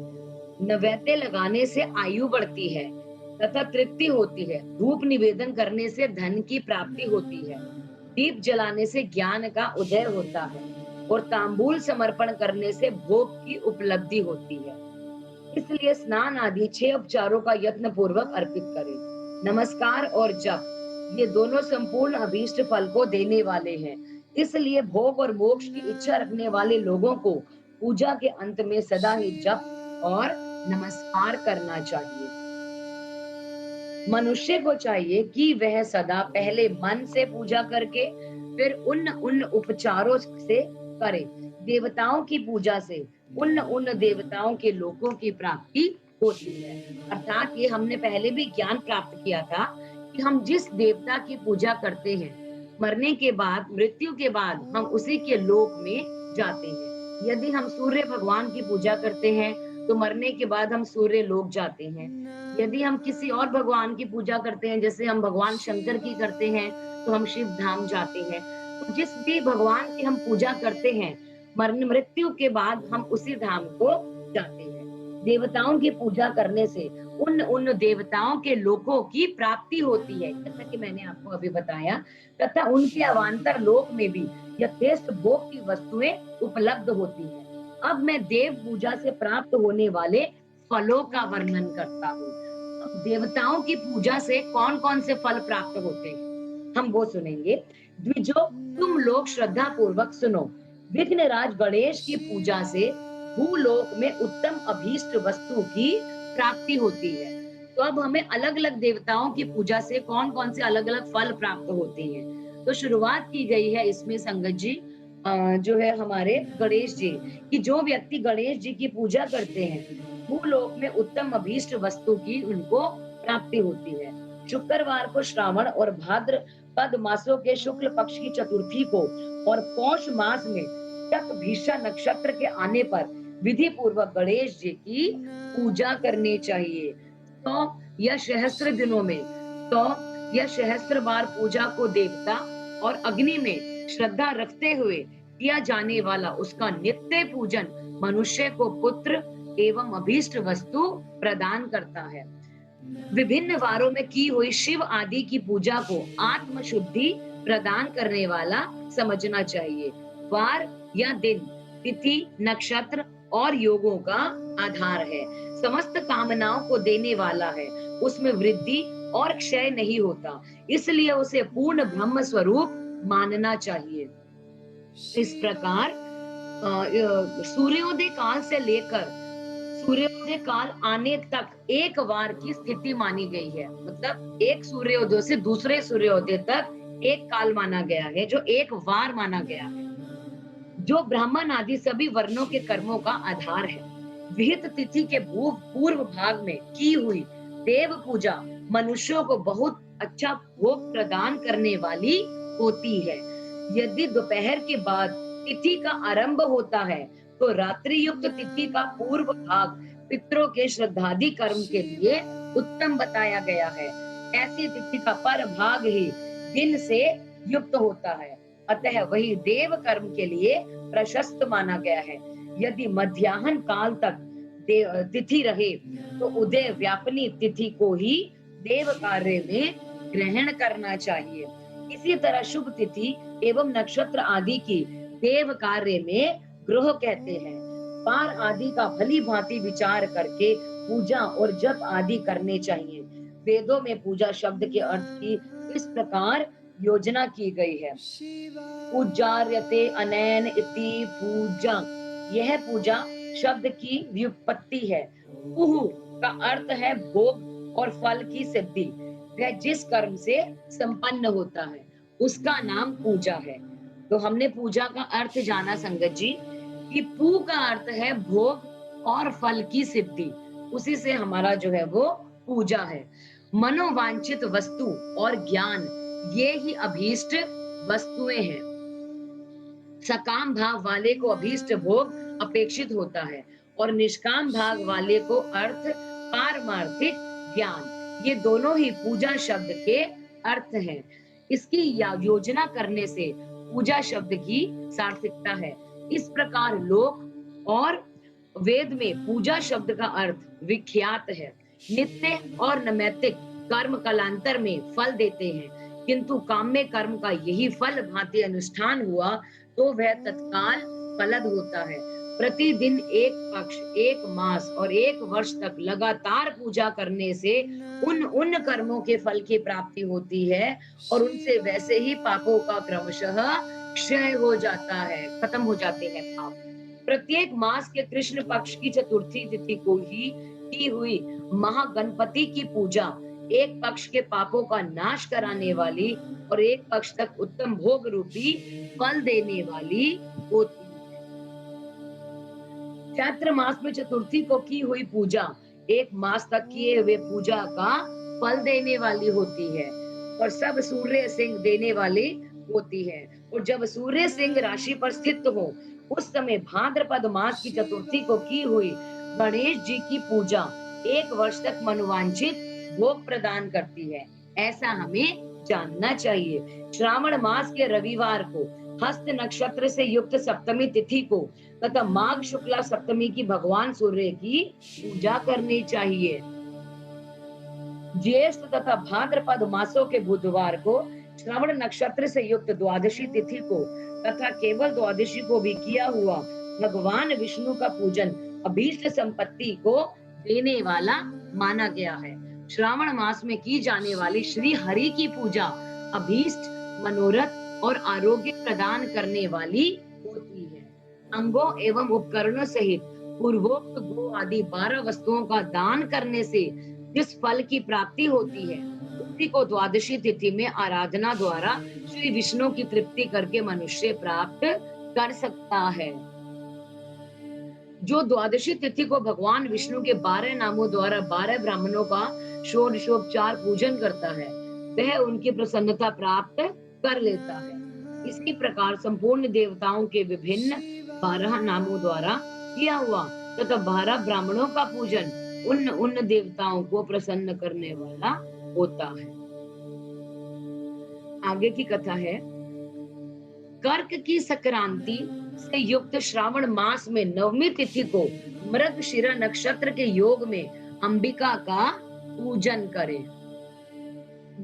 नैवेद्य लगाने से आयु बढ़ती है तथा तृप्ति होती है। धूप निवेदन करने से धन की प्राप्ति होती है, दीप जलाने से ज्ञान का उदय होता है और तांबूल समर्पण करने से भोग की उपलब्धि होती है। इसलिए स्नान आदि 6 उपचारों का यत्न पूर्वक अर्पित करें। नमस्कार और जप ये दोनों संपूर्ण अभीष्ट फल को देने वाले हैं। इसलिए भोग और मोक्ष की इच्छा रखने वाले लोगों को पूजा के अंत में सदा ही जप और नमस्कार करना चाहिए। मनुष्य को चाहिए कि वह सदा पहले मन से पूजा करके फिर उन उन उपचारों से करे। देवताओं की पूजा से उन उन देवताओं के लोकों की प्राप्ति होती है। अर्थात ये हमने पहले भी ज्ञान प्राप्त किया था कि हम जिस देवता की पूजा करते हैं, मरने के बाद, मृत्यु के बाद हम उसी के लोक में जाते हैं। यदि हम सूर्य भगवान की पूजा करते हैं, तो मरने के बाद हम सूर्य लोक जाते हैं। यदि हम किसी और भगवान की पूजा करते हैं, जैसे हम भगवान शंकर की करते हैं, तो हम शिव धाम जाते हैं। तो जिस भी भगवान की हम पूजा करते हैं, मरण मृत्यु के बाद हम उसी धाम को जाते हैं। देवताओं की पूजा करने से उन उन देवताओं के लोकों की प्राप्ति होती है, जैसा कि मैंने आपको अभी बताया, तथा उनके अवान्तर लोक में भी यथेष्ट भोग की वस्तुएं उपलब्ध होती है। अब मैं देव पूजा से प्राप्त होने वाले फलों का वर्णन करता हूँ। अब देवताओं की पूजा से कौन-कौन से फल प्राप्त होते हैं, हम वो सुनेंगे। द्विजो, तुम लोग श्रद्धा पूर्वक सुनो। विघ्नराज गणेश की पूजा से भूलोक में उत्तम अभीष्ट वस्तु की प्राप्ति होती है। तो अब हमें अलग-अलग देवताओं की पूजा से कौन-कौन से अलग-अलग फल प्राप्त होते हैं। तो शुरुआत की गई है इसमें संगत जी, जो है हमारे गणेश जी, कि जो व्यक्ति गणेश जी की पूजा करते हैं, भूलोक में उत्तम अभीष्ट वस्तु की उनको प्राप्ति होती है। शुक्रवार को श्रावण और भाद्रपद मासों के शुक्ल पक्ष की चतुर्थी को और पौष मास में शक भीषा नक्षत्र के आने पर विधि पूर्वक गणेश जी की पूजा करनी चाहिए। तो यह सहस्त्र दिनों में, तो यह सहस्त्र बार पूजा को देवता और अग्नि में श्रद्धा रखते हुए किया जाने वाला उसका नित्य पूजन मनुष्य को पुत्र एवं अभीष्ट वस्तु प्रदान करता है। विभिन्न वारों में की हुई शिव आदि की पूजा को आत्म शुद्धि प्रदान करने वाला समझना चाहिए। वार या दिन, तिथि, नक्षत्र और योगों का आधार है। समस्त कामनाओं को देने वाला है, उसमें वृद्धि और क्षय नहीं होता, इसलिए उसे पूर्ण ब्रह्म स्वरूप मानना चाहिए। इस प्रकार सूर्योदय काल से लेकर सूर्योदय काल आने तक एक वार की स्थिति मानी गई है। मतलब एक सूर्योदय से दूसरे सूर्योदय तक एक काल माना गया है, जो एक वार माना गया है, जो ब्राह्मण आदि सभी वर्णों के कर्मों का आधार है। विहित तिथि के पूर्व भाग में की हुई देव पूजा मनुष्यों को बहुत अच्छा भोग प्रदान करने वाली होती है। यदि दोपहर के बाद तिथि का आरंभ होता है, तो रात्रि युक्त तिथि का पूर्व भाग पितरों के श्रद्धादि कर्म के लिए उत्तम बताया गया है। ऐसी तिथि का पर भाग ही दिन से युक्त होता है, अतः वही देव कर्म के लिए प्रशस्त माना गया है। यदि मध्याह्न काल तक तिथि रहे, तो उदय व्यापनी तिथि को ही देव कार्य में ग्रहण करना चाहिए। इसी तरह शुभ तिथि एवं नक्षत्र आदि की देव कार्य में ग्रह कहते हैं। पार आदि का भली भांति विचार करके पूजा और जप आदि करने चाहिए। वेदों में पूजा शब्द के अर्थ की इस प्रकार योजना की गई है। पूजार्यते अनैन इति पूजा, यह पूजा शब्द की व्युत्पत्ति है। पुहु का अर्थ है भोग और फल की सिद्धि। वह जिस कर्म से संपन्न होता है, उसका नाम पूजा है। तो हमने पूजा का अर्थ जाना संगत जी, कि पू का अर्थ है भोग और फल की सिद्धि, उसी से हमारा जो है वो पूजा है। मनोवांछित वस्तु और ज्ञान, ये ही अभीष्ट वस्तुएं हैं। सकाम भाव वाले को अभीष्ट भोग अपेक्षित होता है और निष्काम भाव वाले को अर्थ पारमार्थिक ज्ञान, ये दोनों ही पूजा शब्द के अर्थ हैं। इसकी योजना करने से पूजा शब्द की सार्थकता है। इस प्रकार लोक और वेद में पूजा शब्द का अर्थ विख्यात है। नित्य और नैमित्तिक कर्म कालांतर में फल देते हैं, किंतु काम्य कर्म का यही फल भांति अनुष्ठान हुआ तो वह तत्काल फलद होता है। प्रतिदिन एक पक्ष, एक मास और एक वर्ष तक लगातार पूजा करने से उन कर्मों के फल की प्राप्ति होती है और उनसे वैसे ही पापों का क्रमशः क्षय हो जाता है, खत्म हो जाते हैं पाप। प्रत्येक मास के कृष्ण पक्ष की चतुर्थी तिथि को ही की हुई महागणपति की पूजा एक पक्ष के पापों का नाश कराने वाली और एक पक्ष तक उत्तम भोग रूपी फल देने वाली होती है। चैत्र मास में चतुर्थी को की हुई पूजा एक मास तक किए हुए पूजा का फल देने वाली होती है और सब सूर्य सिंह देने वाली होती है। और जब सूर्य सिंह राशि पर स्थित हो, उस समय भाद्रपद मास की चतुर्थी को की हुई गणेश जी की पूजा 1 वर्ष तक मनोवांछित भोग प्रदान करती है, ऐसा हमें जानना चाहिए। श्रावण मास के रविवार को हस्त नक्षत्र से युक्त सप्तमी तिथि को तथा माघ शुक्ला सप्तमी की भगवान सूर्य की पूजा करनी चाहिए। ज्येष्ठ तथा भाद्रपद मासों के बुधवार को श्रवण नक्षत्र से युक्त द्वादशी तिथि को तथा केवल द्वादशी को भी किया हुआ भगवान विष्णु का पूजन अभीष्ट संपत्ति को देने वाला माना गया है। श्रावण मास में की जाने वाली श्री हरि की पूजा अभीष्ट, मनोरथ और आरोग्य प्रदान करने वाली होती है। अंगों एवं उपकरणों सहित पूर्वोक्त गो आदि 12 वस्तुओं का दान करने से जिस फल की प्राप्ति होती है, उसी को द्वादशी तिथि में आराधना द्वारा श्री विष्णु की तृप्ति करके मनुष्य प्राप्त कर सकता है। जो द्वादशी तिथि को भगवान विष्णु के 12 नामों द्वारा 12 ब्राह्मणों का षोडशोपचार पूजन करता है, वह उनकी प्रसन्नता प्राप्त कर लेता है। इसी प्रकार संपूर्ण देवताओं के विभिन्न 12 नामों द्वारा किया हुआ तथा 12 ब्राह्मणों का पूजन उन देवताओं को प्रसन्न करने वाला होता है। आगे की कथा है। कर्क की संक्रांति से युक्त श्रावण मास में नवमी तिथि को मृगशिरा नक्षत्र के योग में अंबिका का पूजन करें।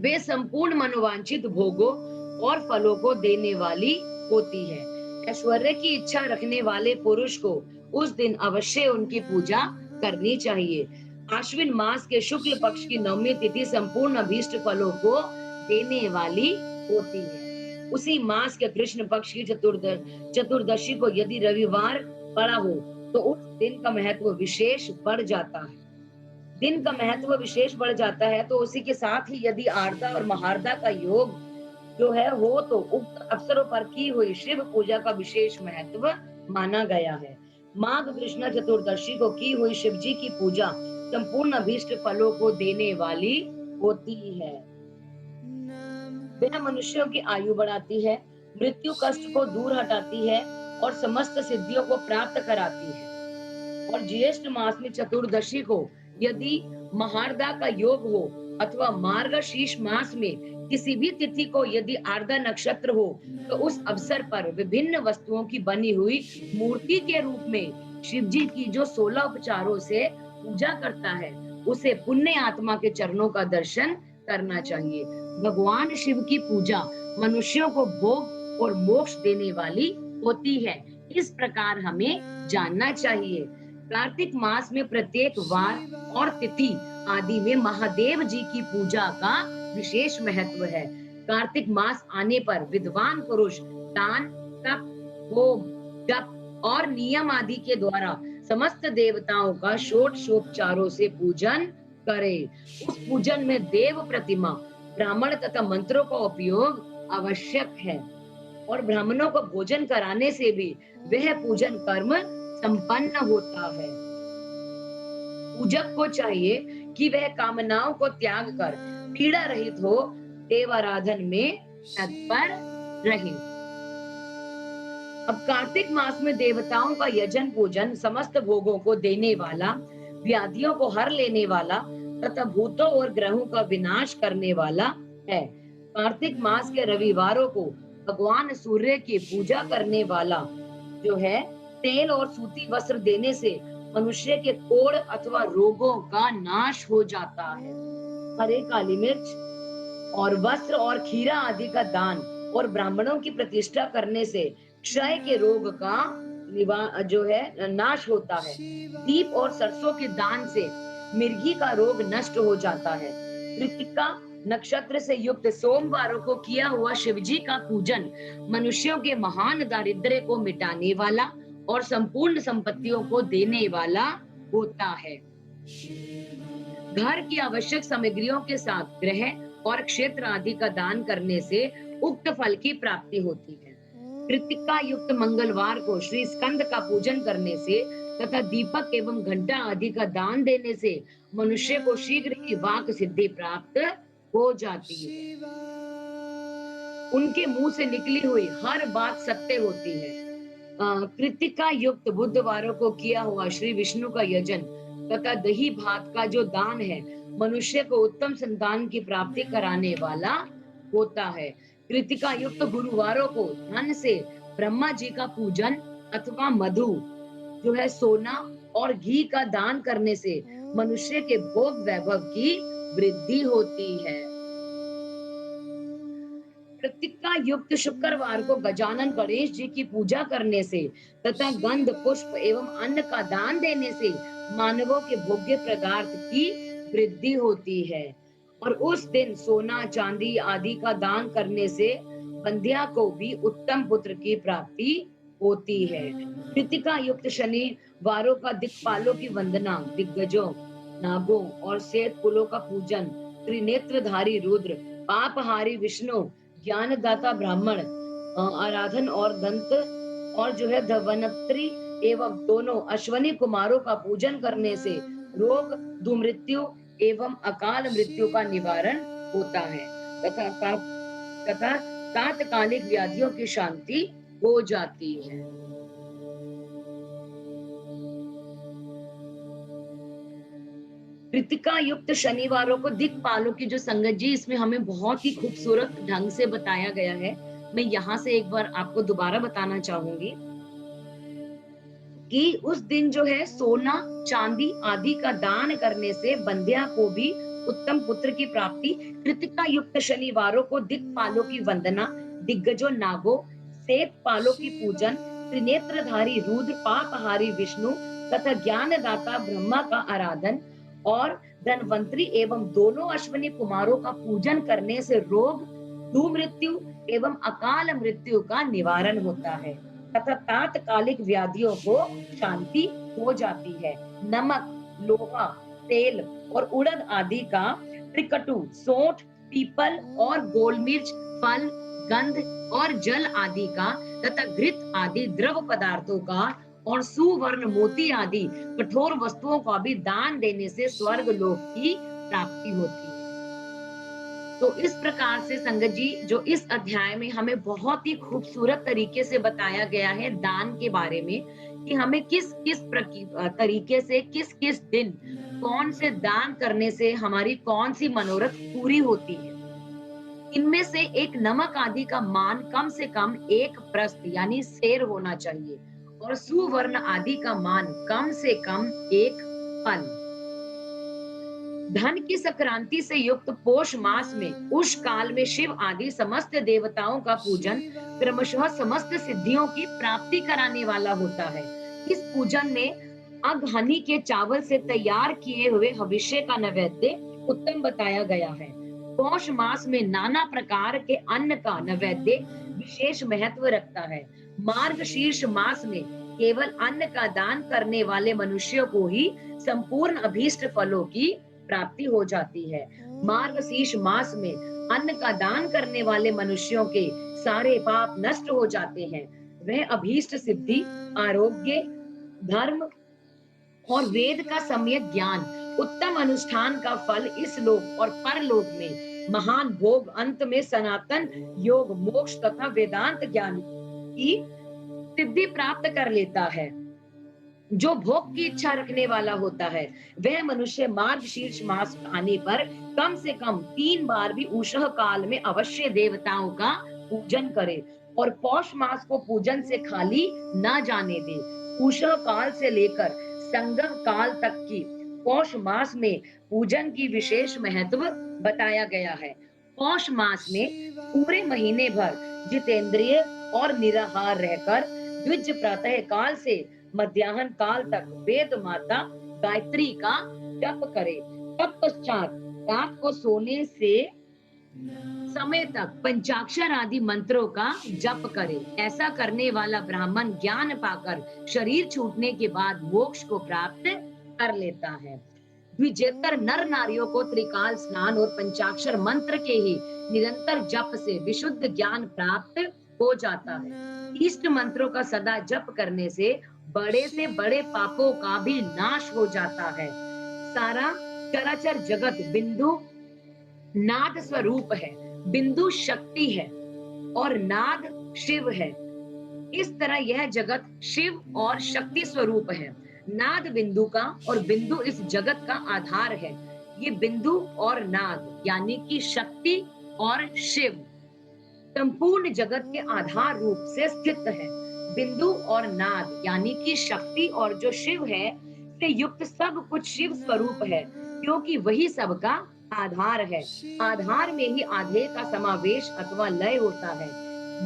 वे संपूर्ण मनोवांछित भोगों और फलों को देने वाली होती है। ऐश्वर्य की इच्छा रखने वाले पुरुष को उस दिन अवश्य उनकी पूजा करनी चाहिए। आश्विन मास के शुक्ल पक्ष की नवमी तिथि संपूर्ण अभीष्ट फलों को देने वाली होती है। उसी मास के कृष्ण पक्ष की चतुर्दशी को यदि रविवार पड़ा हो तो उस दिन का महत्व विशेष बढ़ जाता है। दिन का महत्व विशेष बढ़ जाता है तो उसी के साथ ही यदि आर्द्रा और महार्दा का योग जो है हो तो उक्त अवसरों पर की हुई शिव पूजा का विशेष महत्व माना गया है। माघ कृष्ण चतुर्दशी को की हुई शिव जी की पूजा संपूर्ण अभीष्ट फलों को देने वाली होती है। वह मनुष्यों की आयु बढ़ाती है, मृत्यु कष्ट को दूर हटाती है और समस्त सिद्धियों को प्राप्त कराती है। और ज्येष्ठ मास में चतुर्दशी को यदि महार्दा का योग हो अथवा मार्गशीर्ष मास में किसी भी तिथि को यदि आर्द्रा नक्षत्र हो तो उस अवसर पर विभिन्न वस्तुओं की बनी हुई मूर्ति के रूप में शिव जी की जो 16 उपचारों से पूजा करता है उसे पुण्य आत्मा के चरणों का दर्शन करना चाहिए। भगवान शिव की पूजा मनुष्यों को भोग और मोक्ष देने वाली होती है। इस प्रकार हमें जानना चाहिए। कार्तिक मास में प्रत्येक वार और तिथि आदि में महादेव जी की पूजा का विशेष महत्व है। कार्तिक मास आने पर विद्वान पुरुष दान, तप, होम, जप और नियम आदि के द्वारा समस्त देवताओं का षोडशोपचारों से पूजन करे। उस पूजन में देव प्रतिमा, ब्राह्मण तथा मंत्रों का उपयोग आवश्यक है और ब्राह्मणों को भोजन कराने से भी वह पूजन कर्म संपन्न होता है। पूजक को चाहिए कि वह कामनाओं को त्याग कर पीड़ा रहित हो देवाराधन में तत्पर रहे। अब कार्तिक मास में देवताओं का यजन पूजन समस्त भोगों को देने वाला, व्याधियों को हर लेने वाला तथा भूतों और ग्रहों का विनाश करने वाला है। कार्तिक मास के रविवारों को भगवान सूर्य की पूजा करने वाला जो है तेल और सूती वस्त्र देने से मनुष्य के कोढ़ अथवा रोगों का नाश हो जाता है। हरे काली मिर्च और वस्त्र और खीरा आदि का दान और ब्राह्मणों की प्रतिष्ठा करने से क्षय के रोग का जो है नाश होता है। दीप और सरसों के दान से मिर्गी का रोग नष्ट हो जाता है। कृतिका नक्षत्र से युक्त सोमवारों को किया हुआ शिवजी का पूजन मनुष्यों के महान दारिद्र्य को मिटाने वाला और संपूर्ण संपत्तियों को देने वाला होता है। घर की आवश्यक सामग्रियों के साथ ग्रह और क्षेत्र आदि का दान करने से उक्त फल की प्राप्ति होती है। कृतिका युक्त मंगलवार को श्री स्कंद का पूजन करने से तथा दीपक एवं घंटा आदि का दान देने से मनुष्य को शीघ्र ही वाक सिद्धि प्राप्त हो जाती है। उनके मुंह से निकली हुई हर बात सत्य होती है। कृतिका युक्त बुधवारों को किया हुआ श्री विष्णु का यजन तथा दही भात का जो दान है मनुष्य को उत्तम संतान की प्राप्ति कराने वाला होता है। कृतिका युक्त गुरुवारों को धन से ब्रह्मा जी का पूजन अथवा मधु जो है सोना और घी का दान करने से मनुष्य के भोग वैभव की वृद्धि होती है। कृतिका युक्त शुक्रवार को गजानन गणेश जी की पूजा करने से तथा गंध पुष्प एवं अन्न का दान देने से मानवों के भोग्य पदार्थ की वृद्धि होती है। और उस दिन सोना चांदी आदि का दान करने से बंध्या को भी उत्तम पुत्र की प्राप्ति होती है। कृतिका युक्त शनिवारों का दिक्पालों की वंदना, दिग्गजों, नागों और श्वेत कुलों का पूजन, त्रिनेत्रधारी रुद्र, पापहारी विष्णु, ज्ञानदाता ब्राह्मण आराधन और दंत और जो है धवनत्री एवं दोनों अश्वनी कुमारों का पूजन करने से रोग, दुमृत्यु एवं अकाल मृत्यु का निवारण होता है तथा तात्कालिक व्याधियों की शांति हो जाती है। कृतिका युक्त शनिवारों को दिक्पालों की जो संगत जी इसमें हमें बहुत ही खूबसूरत ढंग से बताया गया है। मैं यहाँ से एक बार आपको दोबारा बताना चाहूंगी कि उस दिन जो है सोना चांदी आदि का दान करने से बंध्या को भी उत्तम पुत्र की प्राप्ति, कृतिका युक्त शनिवारों को दिक्पालों की वंदना, दिग्गजों नागों, श्वेत पालों की पूजन, त्रिनेत्रधारी रुद्र, पापहारी विष्णु तथा ज्ञानदाता ब्रह्मा का आराधन और धनवंतरी एवं दोनों अश्विनी कुमारों का पूजन करने से रोग, दुमृत्यु एवं अकाल मृत्यु का निवारण होता है तथा तात्कालिक व्याधियों को शांति हो जाती है। नमक, लोहा, तेल और उड़द आदि का त्रिकटु, सोंठ, पीपल और गोल मिर्च, फल, गंध और जल आदि का तथा घृत आदि द्रव पदार्थों का और सुवर्ण मोती आदि कठोर वस्तुओं का भी दान देने से स्वर्ग लोक की प्राप्ति होती है। तो इस प्रकार से संगत जी जो इस अध्याय में हमें बहुत ही खूबसूरत तरीके से बताया गया है दान के बारे में कि हमें किस किस तरीके से किस किस दिन कौन से दान करने से हमारी कौन सी मनोरथ पूरी होती है। इनमें से एक नमक आदि का मान कम से कम 1 प्रस्थ यानी सेर होना चाहिए और सुवर्ण आदि का मान कम से कम 1 फल। धन की संक्रांति से युक्त पोष मास में उष काल में शिव आदि समस्त देवताओं का पूजन क्रमशः समस्त सिद्धियों की प्राप्ति कराने वाला होता है। इस पूजन में अगहनी के चावल से तैयार किए हुए हविष्य का नैवेद्य उत्तम बताया गया है। पौष मास में नाना प्रकार के अन्न का नैवेद्य विशेष महत्व रखता है। मार्गशीर्ष मास में केवल अन्न का दान करने वाले मनुष्यों को ही संपूर्ण अभीष्ट फलों की प्राप्ति हो जाती है। मार्गशीर्ष मास में अन्न का दान करने वाले मनुष्यों के सारे पाप नष्ट हो जाते हैं। वह अभीष्ट सिद्धि, आरोग्य, धर्म और वेद का सम्यक ज्ञान, उत्तम अनुष्ठान का फल इस लोक और परलोक में महान भोग, अंत में सनातन योग, मोक्ष तथा वेदांत ज्ञान की सिद्धि प्राप्त कर लेता है। जो भोग की इच्छा रखने वाला होता है वह मनुष्य मार्गशीर्ष मास आने पर कम से कम 3 बार भी उषः काल में अवश्य देवताओं का पूजन करे और पौष मास को पूजन से खाली ना जाने दे। उषः काल से लेकर संगम काल तक की पौष मास में पूजन की विशेष महत्व बताया गया है। पौष मास में पूरे महीने भर जितेंद्रिय और निराहार रहकर द्विज प्रातः काल से मध्याह्न काल तक वेद माता गायत्री का जप करे। तत्पश्चात रात को सोने से समय तक पंचाक्षर आदि मंत्रों का जप करे। ऐसा करने वाला ब्राह्मण ज्ञान पाकर शरीर छूटने के बाद मोक्ष को प्राप्त कर लेता है। द्विजेतर नर नारियों को त्रिकाल स्नान और पंचाक्षर मंत्र के ही निरंतर जप से विशुद्ध ज्ञान प्राप्त हो जाता है। इष्ट मंत्रों का सदा जप करने से बड़े पापों का भी नाश हो जाता है। सारा चराचर जगत बिंदु नाद स्वरूप है। बिंदु शक्ति है और नाद शिव है। इस तरह यह जगत शिव और शक्ति स्वरूप है। नाद बिंदु का और बिंदु इस जगत का आधार है। ये बिंदु और नाद यानी कि शक्ति और शिव संपूर्ण जगत के आधार रूप से स्थित है। बिंदु और नाद यानी कि शक्ति और जो शिव है से युक्त सब कुछ शिव स्वरूप है, क्योंकि वही सबका आधार है। आधार में ही आधे का समावेश अथवा लय होता है।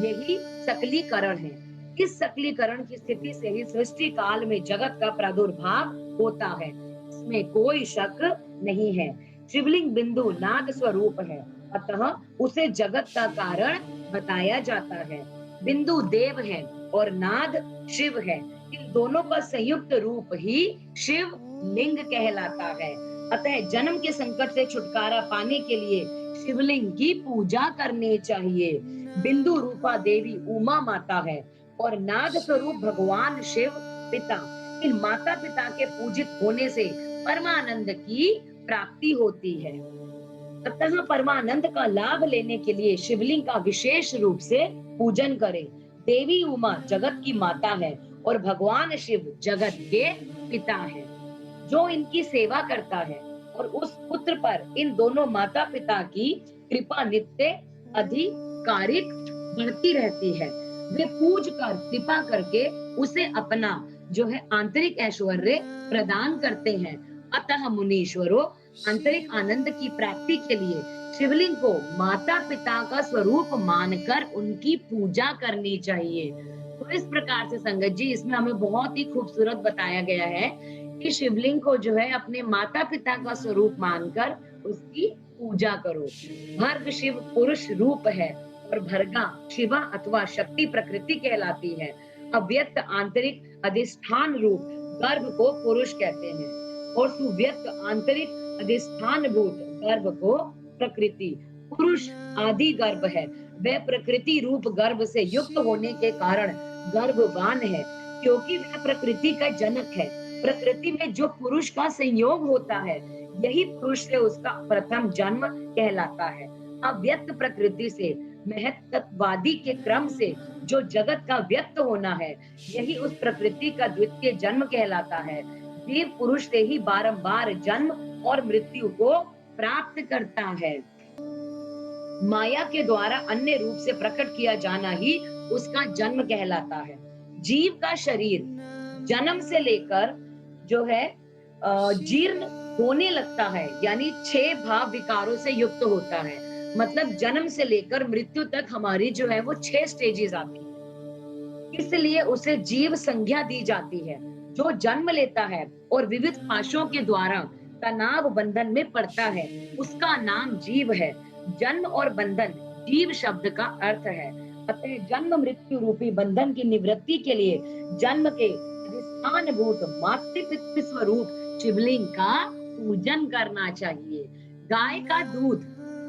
यही सकलीकरण है। इस सकलीकरण की स्थिति से ही सृष्टि काल में जगत का प्रादुर्भाव होता है, इसमें कोई शक नहीं है। शिवलिंग बिंदु नाद स्वरूप है, अतः उसे जगत का कारण बताया जाता है। बिंदु देव है और नाद शिव है। इन दोनों का संयुक्त रूप ही शिव लिंग कहलाता है। अतः जन्म के संकट से छुटकारा पाने के लिए शिवलिंग की पूजा करनी चाहिए। बिंदु रूपा देवी उमा माता है और नाद स्वरूप भगवान शिव पिता। इन माता पिता के पूजित होने से परमानंद की प्राप्ति होती है। अतः परमानंद का लाभ लेने के लिए शिवलिंग का विशेष रूप से पूजन करें। देवी उमा जगत की माता है और भगवान शिव जगत के पिता है। जो इनकी सेवा करता है और उस पुत्र पर इन दोनों माता पिता की कृपा नित्य अधिकारिक बढ़ती रहती है। वे पूज कर कृपा करके उसे अपना जो है आंतरिक ऐश्वर्य प्रदान करते हैं। अतः मुनीश्वरों, आंतरिक आनंद की प्राप्ति के लिए शिवलिंग को माता पिता का स्वरूप मानकर उनकी पूजा करनी चाहिए। तो इस प्रकार से संगत जी इसमें हमें बहुत ही खूबसूरत बताया गया है कि शिवलिंग को जो है अपने माता पिता का स्वरूप मानकर उसकी पूजा करो। भर्ग शिव पुरुष रूप है और भर्गा शिवा अथवा शक्ति प्रकृति कहलाती है। अव्यक्त आंतरिक अधिष्ठान रूप गर्भ को पुरुष कहते हैं और सुव्यक्त आंतरिक अधिष्ठान भूत गर्भ को प्रकृति। पुरुष आदि गर्भ है, वह प्रकृति रूप गर्भ से युक्त होने के कारण गर्भवान है, क्योंकि वह प्रकृति का जनक है। प्रकृति में जो पुरुष का संयोग होता है, यही पुरुष से उसका प्रथम जन्म कहलाता है। अव्यक्त प्रकृति से महत्ववादी के क्रम से जो जगत का व्यक्त होना है, यही उस प्रकृति का द्वितीय जन्म कहलाता है। जीव पुरुष से ही बारंबार जन्म और मृत्यु को प्राप्त करता है। माया के द्वारा अन्य रूप से प्रकट किया जाना ही उसका जन्म कहलाता है। जीव का शरीर जन्म से लेकर जो है जीर्ण होने लगता है, यानी 6 भाव विकारों से युक्त होता है। मतलब जन्म से लेकर मृत्यु तक हमारी जो है वो 6 स्टेजेस आती है, इसलिए उसे जीव संज्ञा दी जाती है। जो जन्म लेता है और विविध पाशों के द्वारा तनाव बंधन में पड़ता है, उसका नाम जीव है। जन्म और बंधन जीव शब्द का अर्थ है। अतः जन्म मृत्यु रूपी बंधन की निवृत्ति के लिए जन्म के अधिष्ठानभूत मातृपितृ स्वरूप शिवलिंग का पूजन करना चाहिए। गाय का दूध,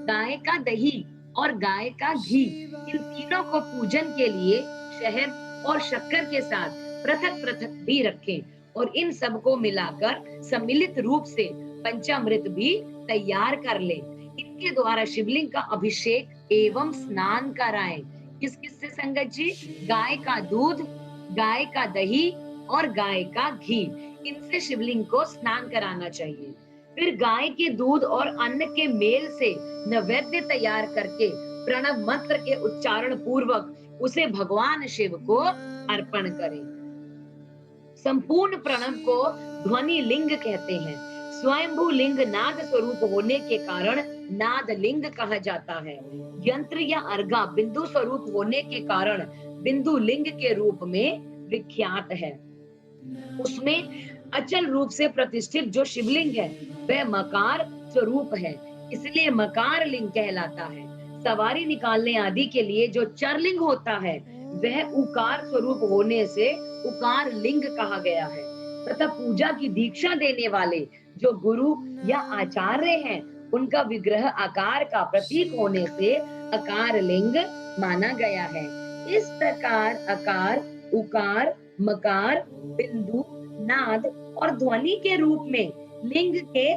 गाय का दही और गाय का घी, इन तीनों को पूजन के लिए शहद और शक्कर के साथ पृथक पृथक भी रखें और इन सबको मिलाकर सम्मिलित रूप से पंचामृत भी तैयार कर लें। इनके द्वारा शिवलिंग का अभिषेक एवं स्नान कराएं। किस किस से संगत जी? गाय का दूध, गाय का दही और गाय का घी, इनसे शिवलिंग को स्नान कराना चाहिए। फिर गाय के दूध और अन्न के मेल से नैवेद्य तैयार करके प्रणव मंत्र के उच्चारण पूर्वक उसे भगवान शिव को अर्पण करें। संपूर्ण प्रणव को ध्वनि लिंग कहते हैं। स्वयंभू लिंग नाद स्वरूप होने के कारण नाद लिंग कहा जाता है। यंत्र या अर्गा बिंदु स्वरूप होने के कारण बिंदु लिंग के रूप में विख्यात है। उसमें अचल रूप से प्रतिष्ठित जो शिवलिंग है वह मकार स्वरूप है, इसलिए मकार लिंग कहलाता है। सवारी निकालने आदि के लिए जो चरलिंग होता है वह उकार स्वरूप होने से उकार लिंग कहा गया है। तथा पूजा की दीक्षा देने वाले जो गुरु या आचार्य हैं, उनका विग्रह आकार का प्रतीक होने से अकार लिंग माना गया है। इस प्रकार अकार, उकार, मकार, बिंदु, नाद और ध्वनि के रूप में लिंग के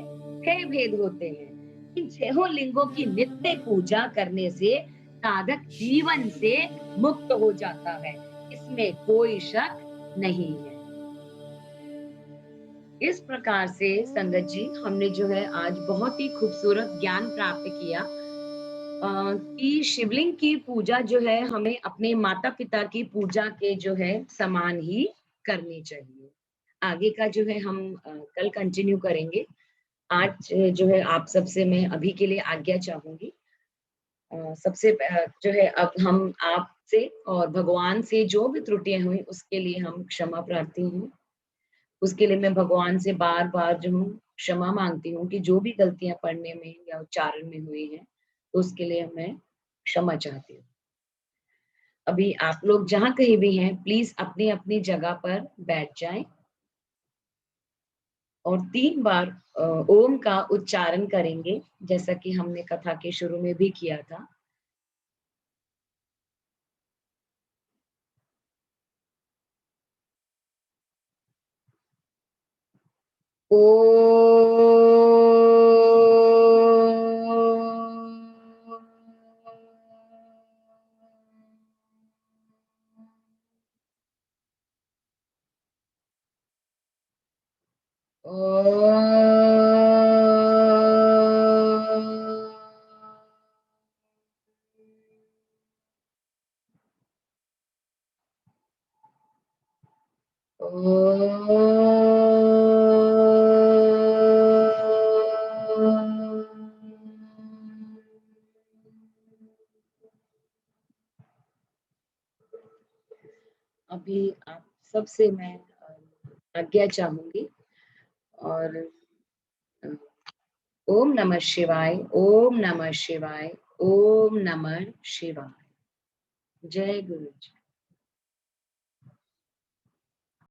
6 भेद होते हैं। इन 6 लिंगों की नित्य पूजा करने से साधक जीवन से मुक्त हो जाता है, इसमें कोई शक नहीं है। इस प्रकार से संगत जी, हमने जो है आज बहुत ही खूबसूरत ज्ञान प्राप्त किया कि शिवलिंग की पूजा जो है हमें अपने माता पिता की पूजा के जो है समान ही करनी चाहिए। आगे का जो है हम कल कंटिन्यू करेंगे। आज जो है आप सबसे मैं अभी के लिए आज्ञा चाहूंगी। जो है अब हम आपसे और भगवान से जो भी त्रुटियां हुई उसके लिए हम क्षमा प्रार्थी हूँ। उसके लिए मैं भगवान से बार बार जो हूँ क्षमा मांगती हूँ कि जो भी गलतियां पढ़ने में या उच्चारण में हुई हैं, तो उसके लिए मैं क्षमा चाहती हूँ। अभी आप लोग जहां कहीं भी हैं, प्लीज अपनी अपनी जगह पर बैठ जाएं और 3 बार ओम का उच्चारण करेंगे, जैसा कि हमने कथा के शुरू में भी किया था। अभी आप सबसे मैं आज्ञा चाहूंगी और अ, ओम नमः शिवाय, ओम नमः शिवाय, ओम नमः शिवाय। जय गुरु जी।